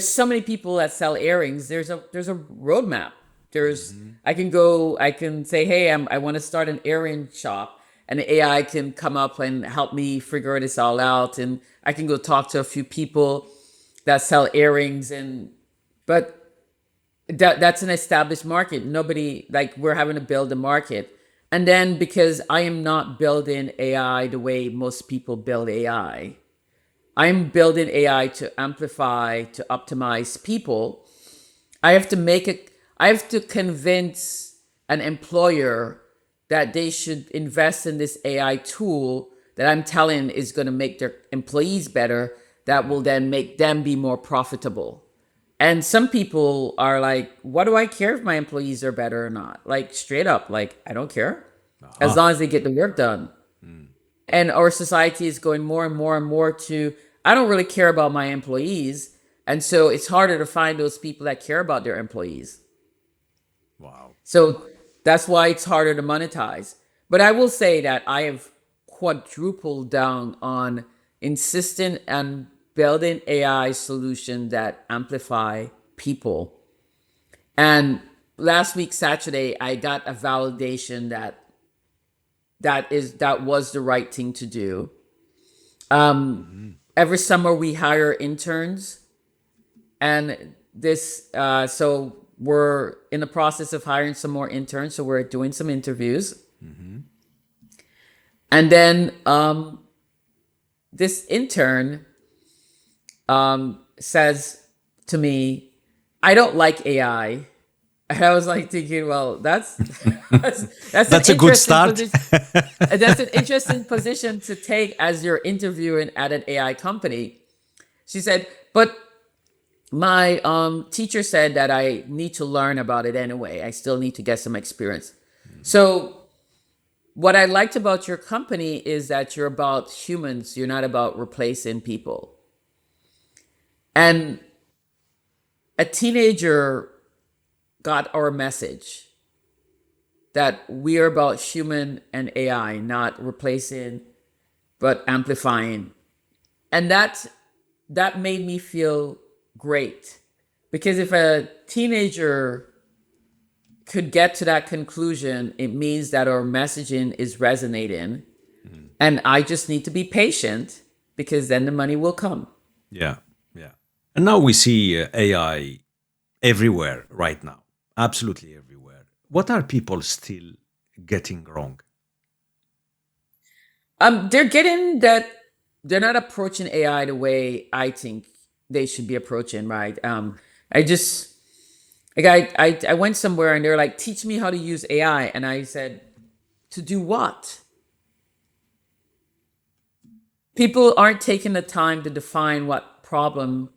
so many people that sell earrings. There's a roadmap. I can say, hey, I want to start an earring shop, and the AI can come up and help me figure this all out, and I can go talk to a few people that sell earrings. But that's an established market. Nobody, like, we're having to build a market. And then because I am not building AI the way most people build AI, I'm building AI to amplify, to optimize people. I have to convince an employer that they should invest in this AI tool that I'm telling is going to make their employees better, that will then make them be more profitable. And some people are like, what do I care if my employees are better or not? Like, straight up, like, I don't care as long as they get the work done. And our society is going more and more and more to, I don't really care about my employees. And so it's harder to find those people that care about their employees. Wow. So that's why it's harder to monetize. But I will say that I have quadrupled down on insisting and building AI solutions that amplify people. And last week, Saturday, I got a validation that was the right thing to do. Every summer we hire interns, and so we're in the process of hiring some more interns, so we're doing some interviews. And then this intern says to me, "I don't like AI." And I was like thinking, well, that's That's a good start. That's an interesting position to take as you're interviewing at an AI company. She said, but my teacher said that I need to learn about it anyway. I still need to get some experience. So what I liked about your company is that you're about humans. You're not about replacing people. And a teenager got our message that we are about human and AI, not replacing, but amplifying. And that made me feel great, because if a teenager could get to that conclusion, it means that our messaging is resonating. And I just need to be patient, because then the money will come. Yeah, yeah. And now we see AI everywhere right now, absolutely everywhere. What are people still getting wrong? They're getting that they're not approaching AI the way I think they should be approaching, right? I just like I went somewhere and they're like, teach me how to use AI. And I said, to do what? People aren't taking the time to define what problem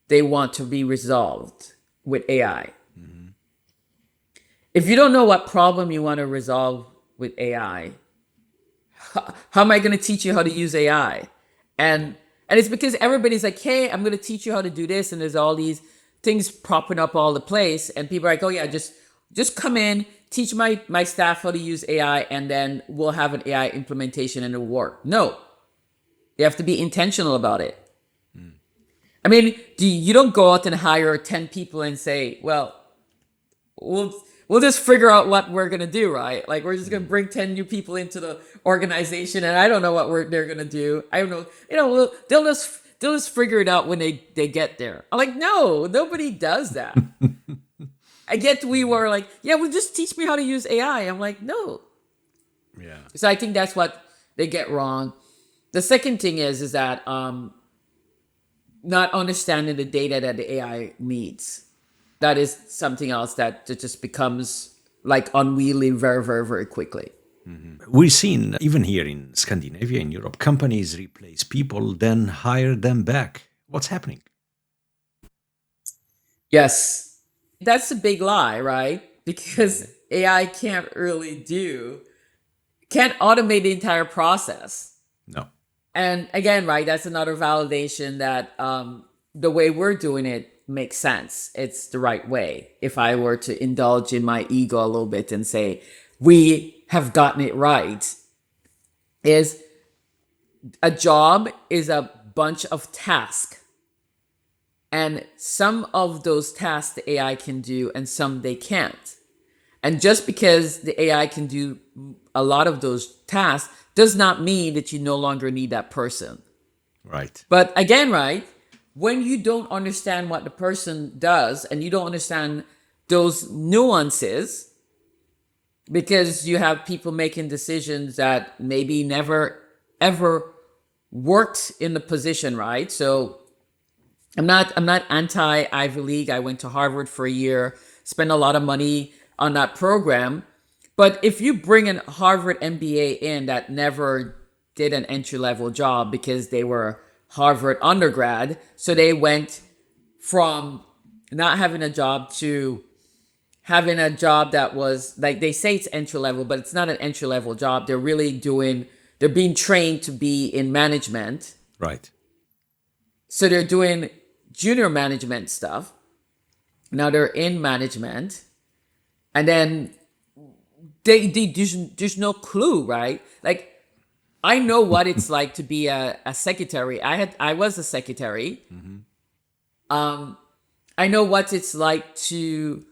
they want to be resolved with AI. If you don't know what problem you want to resolve with AI, how am I going to teach you how to use AI? And it's because everybody's like, hey, I'm going to teach you how to do this, and there's all these things popping up all the place, and people are like, oh yeah, just come in, teach my staff how to use AI, and then we'll have an AI implementation and it'll work. No, you have to be intentional about it. I mean, you don't go out and hire 10 people and say, well, we'll just figure out what we're gonna do, right? Like, we're just gonna bring 10 new people into the organization, and I don't know what they're gonna do. I don't know. They'll just figure it out when they get there. I'm like, no, nobody does that. I get we were like, yeah, well, just teach me how to use AI. I'm like, no. Yeah. So I think that's what they get wrong. The second thing is that not understanding the data that the AI needs. That is something else that just becomes like unwieldy very, very, very quickly. We've seen, even here in Scandinavia, in Europe, companies replace people, then hire them back. What's happening? Yes. That's a big lie, right? Because AI can't automate the entire process. No. And again, right, that's another validation that the way we're doing it makes sense. It's the right way. If I were to indulge in my ego a little bit and say, we have gotten it right, is a job is a bunch of tasks. And some of those tasks the AI can do and some they can't. And just because the AI can do a lot of those tasks does not mean that you no longer need that person. Right. But again, right, when you don't understand what the person does and you don't understand those nuances, because you have people making decisions that maybe never, ever worked in the position, right? So I'm not anti Ivy League. I went to Harvard for a year, spent a lot of money on that program. But if you bring a Harvard MBA in that never did an entry-level job because they were Harvard undergrad, so they went from not having a job to having a job that was, like, they say it's entry-level, but it's not an entry-level job. They're being trained to be in management. Right. So they're doing junior management stuff. Now they're in management. And then there's no clue, right? Like, I know what it's like to be a secretary. I was a secretary. I know what it's like to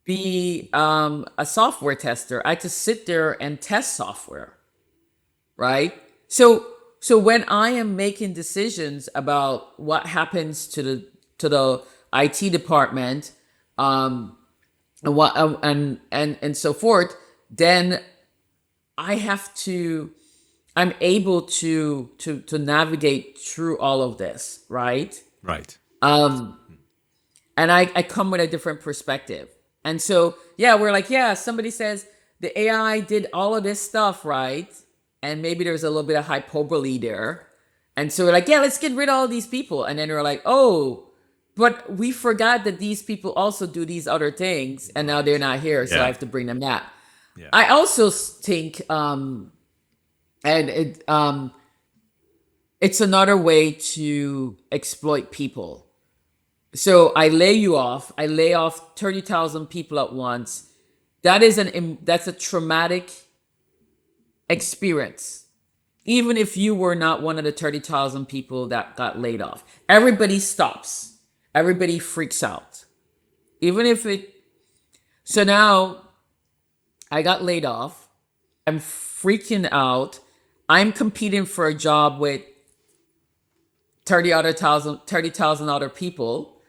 be a software tester. I had to sit there and test software, right? So when I am making decisions about what happens to the IT department, and what and so forth, then I have to I'm able to navigate through all of this, right? Right. Um, and I come with a different perspective. And so, yeah, we're like, yeah, somebody says the AI did all of this stuff, right? And maybe there's a little bit of hyperbole there. And so we're like, yeah, let's get rid of all these people. And then we're like, oh, but we forgot that these people also do these other things, and now they're Right. not here, so I Yeah. have to bring them back. Yeah. I also think, and it's another way to exploit people. So I lay you off. I lay off 30,000 people at once. That's a traumatic experience. Even if you were not one of the 30,000 people that got laid off, everybody stops. Everybody freaks out. Even if it. So now I got laid off. I'm freaking out. I'm competing for a job with 30,000 other people.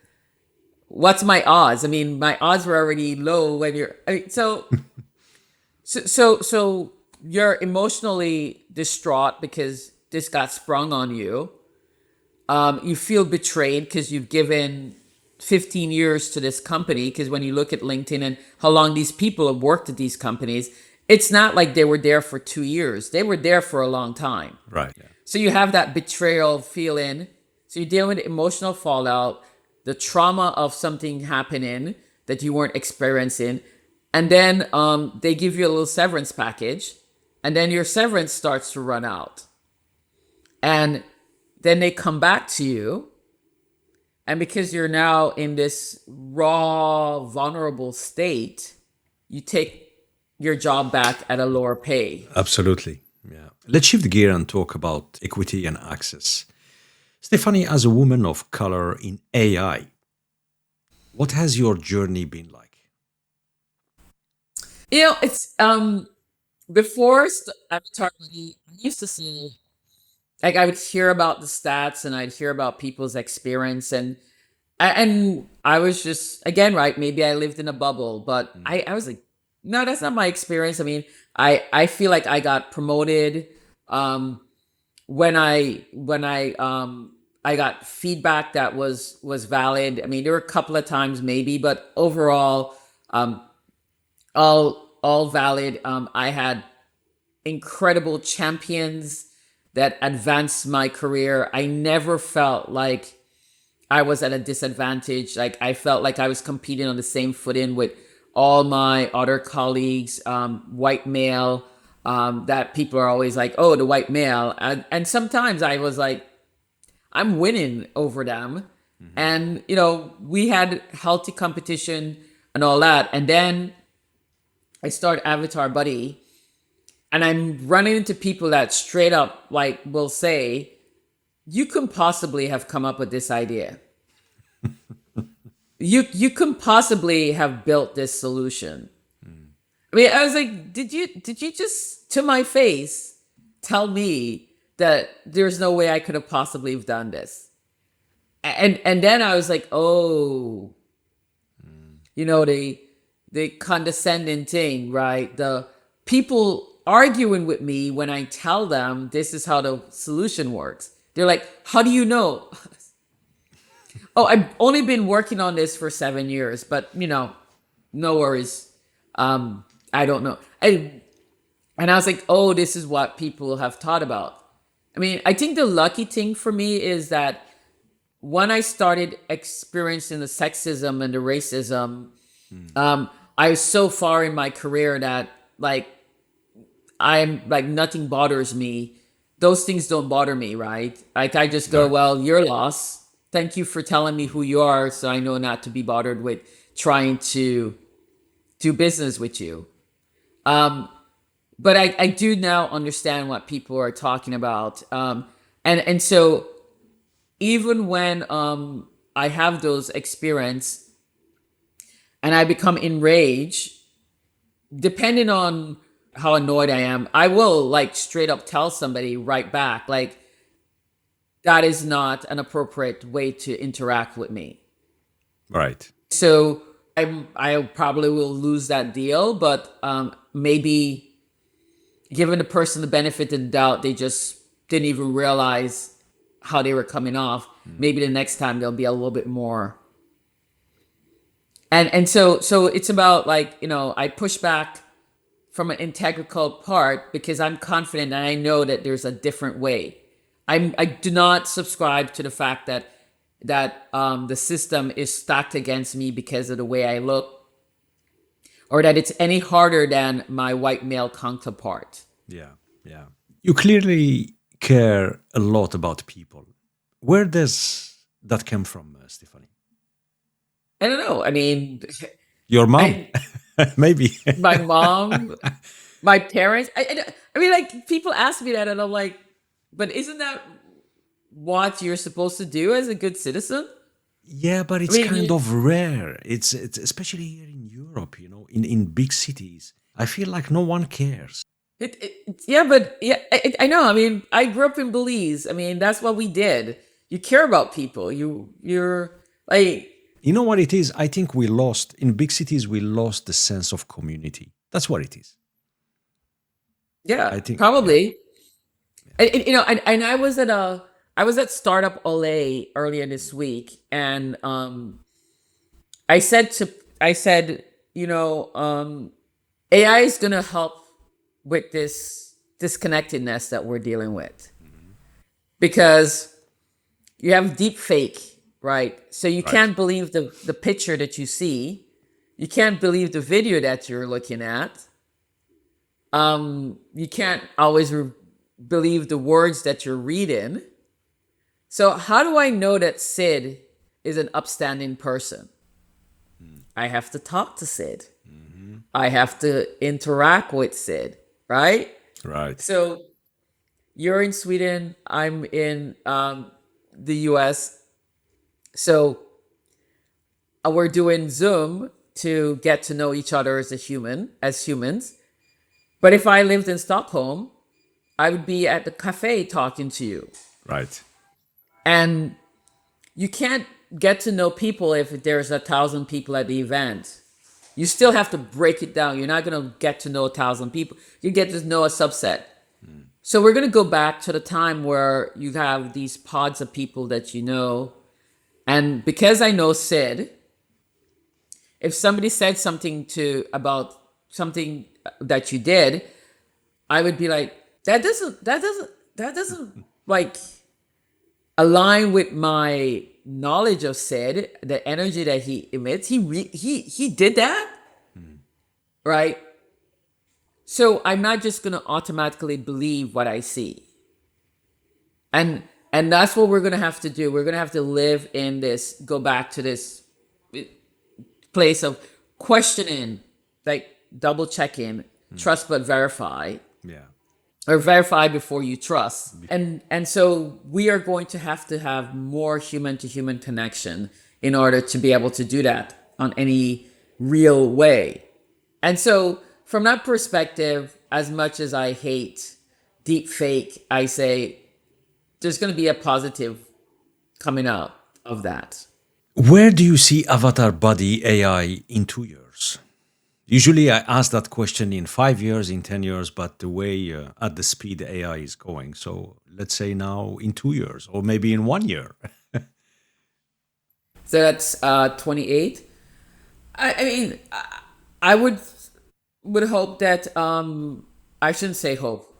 What's my odds? I mean, my odds were already low when you're. So you're emotionally distraught because this got sprung on you. You feel betrayed because you've given 15 years to this company. Because when you look at LinkedIn and how long these people have worked at these companies, it's not like they were there for 2 years. They were there for a long time. Right. Yeah. So you have that betrayal feeling. So you're dealing with emotional fallout, the trauma of something happening that you weren't experiencing. And then they give you a little severance package. And then your severance starts to run out. And then they come back to you. And because you're now in this raw, vulnerable state, you take your job back at a lower pay. Absolutely. Yeah. Let's shift gear and talk about equity and access. Stephanie, as a woman of color in AI, what has your journey been like? It's before Avatar, I used to see, like, I would hear about the stats and I'd hear about people's experience, and I was just, again, right, maybe I lived in a bubble, but I was like, no, that's not my experience. I mean, I feel like I got promoted um when I got feedback that was valid. I mean, there were a couple of times maybe, but overall, um all valid. I had incredible champions that advanced my career. I never felt like I was at a disadvantage. Like, I felt like I was competing on the same footing with all my other colleagues, white male. That people are always like, oh, the white male, and sometimes I was like, I'm winning over them, and we had healthy competition and all that, and then I start Avatar Buddy, and I'm running into people that straight up like will say, you couldn't possibly have come up with this idea. You couldn't possibly have built this solution. I mean, I was like, did you just to my face tell me that there's no way I could have possibly have done this? And then I was like, oh, the condescending thing, right? The people arguing with me when I tell them this is how the solution works. They're like, how do you know? Oh, I've only been working on this for 7 years, but no worries. I don't know. And I was like, oh, this is what people have thought about. I mean, I think the lucky thing for me is that when I started experiencing the sexism and the racism, I was so far in my career that, like, I'm like, nothing bothers me. Those things don't bother me, right? Like, I just go, Right. well, your loss. Thank you for telling me who you are, so I know not to be bothered with trying to do business with you. But I do now understand what people are talking about. And so even when I have those experience and I become enraged, depending on how annoyed I am, I will, like, straight up tell somebody right back, like, that is not an appropriate way to interact with me. Right. So I probably will lose that deal, but maybe giving the person the benefit of the doubt, they just didn't even realize how they were coming off. Maybe the next time they'll be a little bit more. And so it's about, like, I push back from an integral part because I'm confident and I know that there's a different way. I do not subscribe to the fact that the system is stacked against me because of the way I look, or that it's any harder than my white male counterpart. Yeah, yeah. You clearly care a lot about people. Where does that come from, Stephanie? I don't know. I mean, Your mom, I, maybe. my mom, my parents. I mean, like, people ask me that, and I'm like, but isn't that what you're supposed to do as a good citizen? Yeah, but I it's mean, kind of rare. It's especially here in Europe, in big cities. I feel like no one cares. yeah, but yeah, I know. I mean, I grew up in Belize. I mean, that's what we did. You care about people. You're like, You know what it is? I think we lost, in big cities, we lost the sense of community. That's what it is. yeah, I think, yeah. probably. And I was at Startup Olay earlier this week, and I said, AI is gonna help with this disconnectedness that we're dealing with, because you have deep fake, right? So you Right. can't believe the picture that you see. You can't believe the video that you're looking at. You can't always believe the words that you're reading. So how do I know that Sid is an upstanding person? I have to talk to Sid. I have to interact with Sid, right? Right. So you're in Sweden, I'm in the US. So we're doing Zoom to get to know each other as as humans. But if I lived in Stockholm, I would be at the cafe talking to you. Right. And you can't get to know people if there's 1,000 people at the event. You still have to break it down. You're not going to get to know 1,000 people. You get to know a subset. So we're going to go back to the time where you have these pods of people that you know. And because I know Sid, if somebody said something about something that you did, I would be like, that doesn't like align with my knowledge of Sid, the energy that he emits. He did that, right? So I'm not just gonna automatically believe what I see, and that's what we're gonna have to do. We're gonna have to live in this, go back to this place of questioning, like double checking, trust but verify, Yeah. or verify before you trust. And so we are going to have more human to human connection in order to be able to do that on any real way. And so from that perspective, as much as I hate deep fake, I say there's going to be a positive coming out of that. Where do you see avatar body AI in 2 years? Usually I ask that question in 5 years, in 10 years, but the way at the speed AI is going. So let's say now in 2 years or maybe in 1 year. So that's 28. I mean, I would hope that I shouldn't say hope.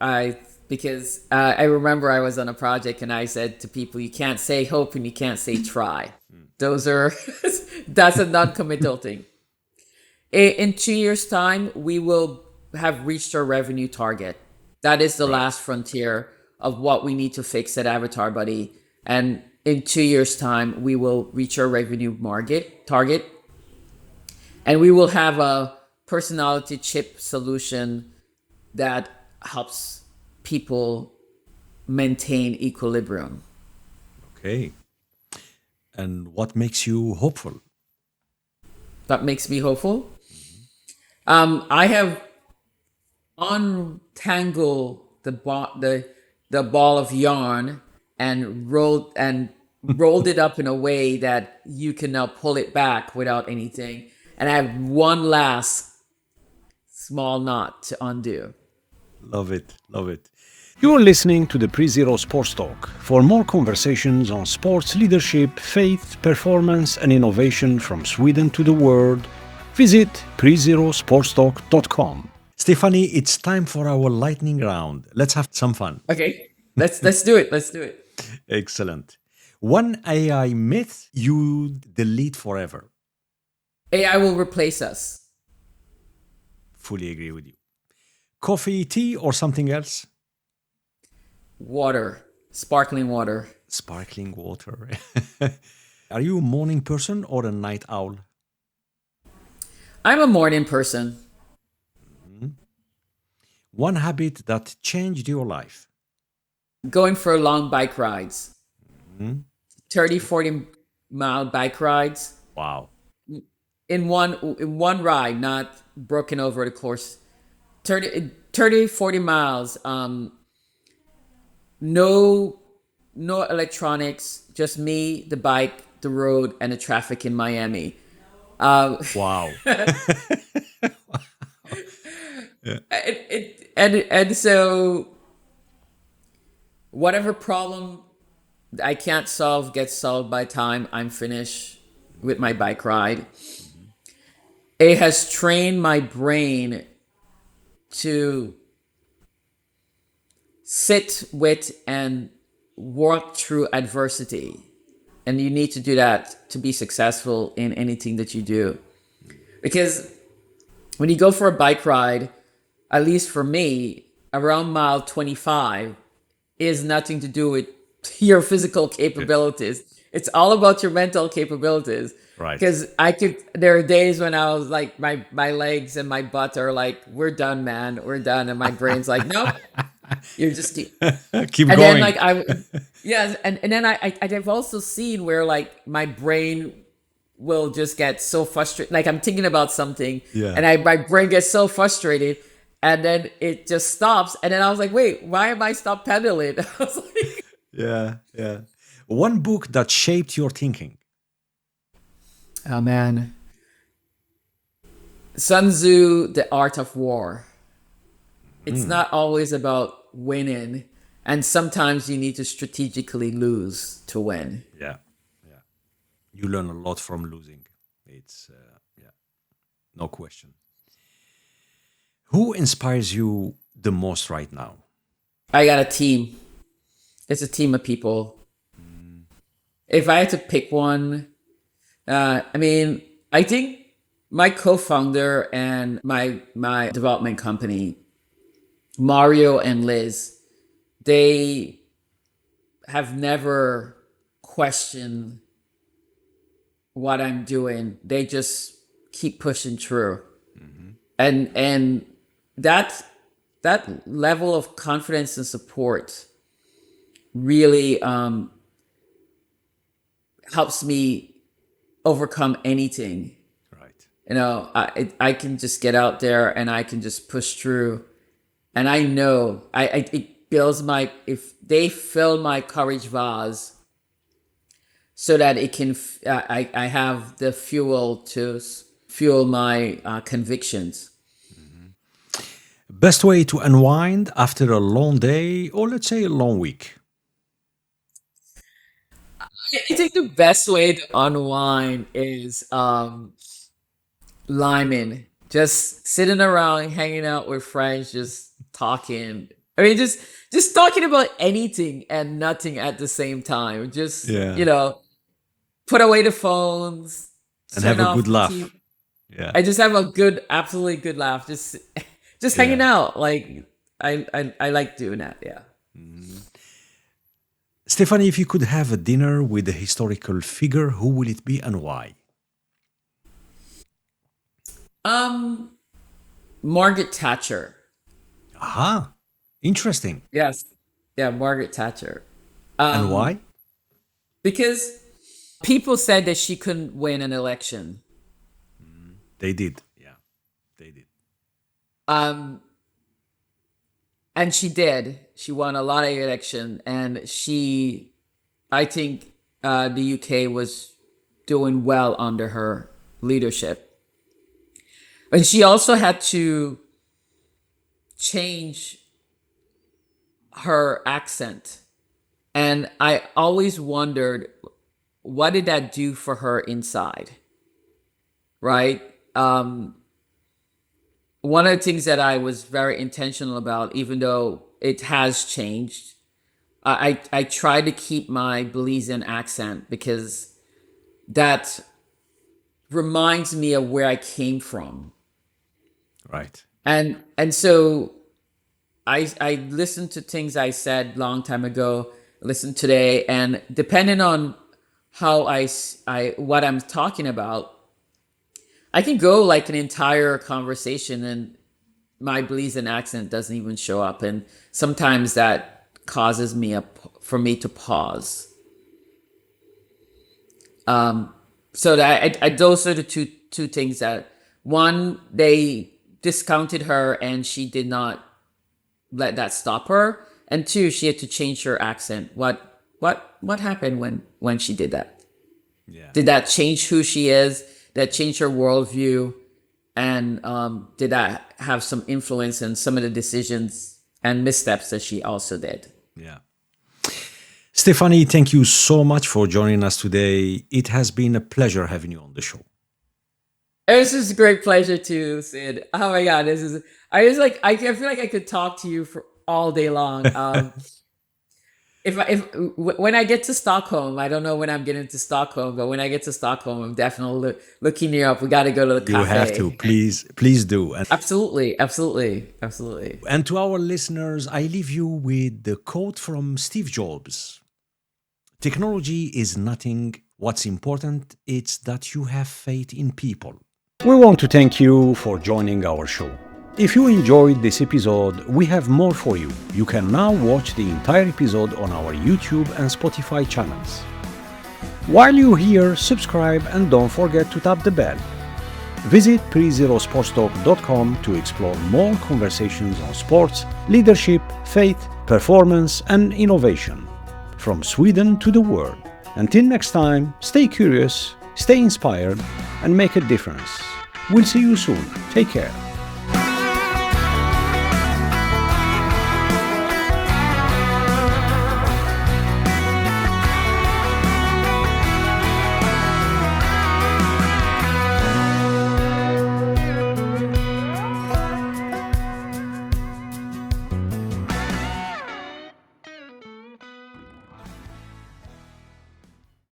Because I remember I was on a project and I said to people, you can't say hope and you can't say try. Those are that's a non-committal thing. In 2 years' time, we will have reached our revenue target. That is the Right. last frontier of what we need to fix at Avatar Buddy. And in 2 years' time, we will reach our revenue target, and we will have a personality chip solution that helps people maintain equilibrium. Okay. And what makes you hopeful? That makes me hopeful. I have untangled the ball of yarn and rolled it up in a way that you can now pull it back without anything. and I have one last small knot to undo. Love it. Love it. You're listening to the PreZero Sports Talk. For more conversations on sports leadership, faith, performance, and innovation from Sweden to the world, visit prezerosportstalk.com. Stephanie, it's time for our lightning round. Let's have some fun. Okay, let's do it. Let's do it. Excellent. One AI myth you delete forever. AI will replace us. Fully agree with you. Coffee, tea, or something else? Water, sparkling water. Sparkling water. Are you a morning person or a night owl? I'm a morning person. One habit that changed your life. Going for long bike rides. 30, 40-mile bike rides. Wow. In one ride, not broken over the course. 30, 40 miles. No electronics, just me, the bike, the road, and the traffic in Miami. Wow. And so whatever problem I can't solve gets solved by the time I'm finished with my bike ride. It has trained my brain to sit with and work through adversity. And you need to do that to be successful in anything that you do. Because when you go for a bike ride, at least for me, around mile 25 is nothing to do with your physical capabilities. It's all about your mental capabilities. Right. Because there are days when I was like, my legs and my butt are like, we're done, man, we're done. And my brain's like, nope, you're just Keep and going. then like and then I've also seen where like my brain will just get so frustrated. Like I'm thinking about something, and my brain gets so frustrated, and then it just stops. And then I was like, wait, why am I stop pedaling? I was like, yeah. One book that shaped your thinking. oh man, Sun Tzu, The Art of War. It's not always about winning, and sometimes you need to strategically lose to win. Yeah. You learn a lot from losing. It's no question. Who inspires you the most right now? I got a team. It's a team of people. If I had to pick one, I think my co-founder and my development company, Mario and Liz, they have never questioned what I'm doing. They just keep pushing through. And that level of confidence and support really helps me overcome anything. Right. You know, I can just get out there and I can just push through. And I know it builds if they fill my courage vase so that it can, I have the fuel to fuel my convictions. Best way to unwind after a long day, or let's say a long week? I think the best way to unwind is liming, just sitting around, hanging out with friends, just talking. I mean, just talking about anything and nothing at the same time. Just put away the phones And have turn a off good the laugh. TV. Yeah. I just have absolutely good laugh. Just hanging out. Like I like doing that. Yeah. Stephanie, if you could have a dinner with a historical figure, who will it be and why? Margaret Thatcher. Aha. Interesting. Yes. Yeah, Margaret Thatcher. And why? Because people said that she couldn't win an election. They did. Yeah, they did. And she did. She won a lot of election, and I think the UK was doing well under her leadership. And she also had to change her accent. And I always wondered, what did that do for her inside? Right? One of the things that I was very intentional about, even though it has changed, I try to keep my Belizean accent because that reminds me of where I came from. Right. And so I listened to things I said long time ago, listen today, and depending on how what I'm talking about, I can go like an entire conversation and my Belizean accent doesn't even show up, and sometimes that causes for me to pause. So that those are the two things that, one, they discounted her and she did not let that stop her, and two, she had to change her accent. What happened when she did that? Yeah. Did that change who she is? Did that change her worldview? And did that have some influence in some of the decisions and missteps that she also did? Yeah. Stephanie, thank you so much for joining us today. It has been a pleasure having you on the show. This is a great pleasure too, Sid. Oh my God, I feel like I could talk to you for all day long. When I get to Stockholm, I don't know when I'm getting to Stockholm, but when I get to Stockholm, I'm definitely looking you up. We got to go to the cafe. You have to, please do. And absolutely. And to our listeners, I leave you with the quote from Steve Jobs. Technology is nothing. What's important is that you have faith in people. We want to thank you for joining our show. If you enjoyed this episode, we have more for you. You can now watch the entire episode on our YouTube and Spotify channels. While you're here, subscribe and don't forget to tap the bell. Visit prezerosportstalk.com to explore more conversations on sports, leadership, faith, performance, and innovation. From Sweden to the world. Until next time, stay curious, stay inspired, and make a difference. We'll see you soon. Take care.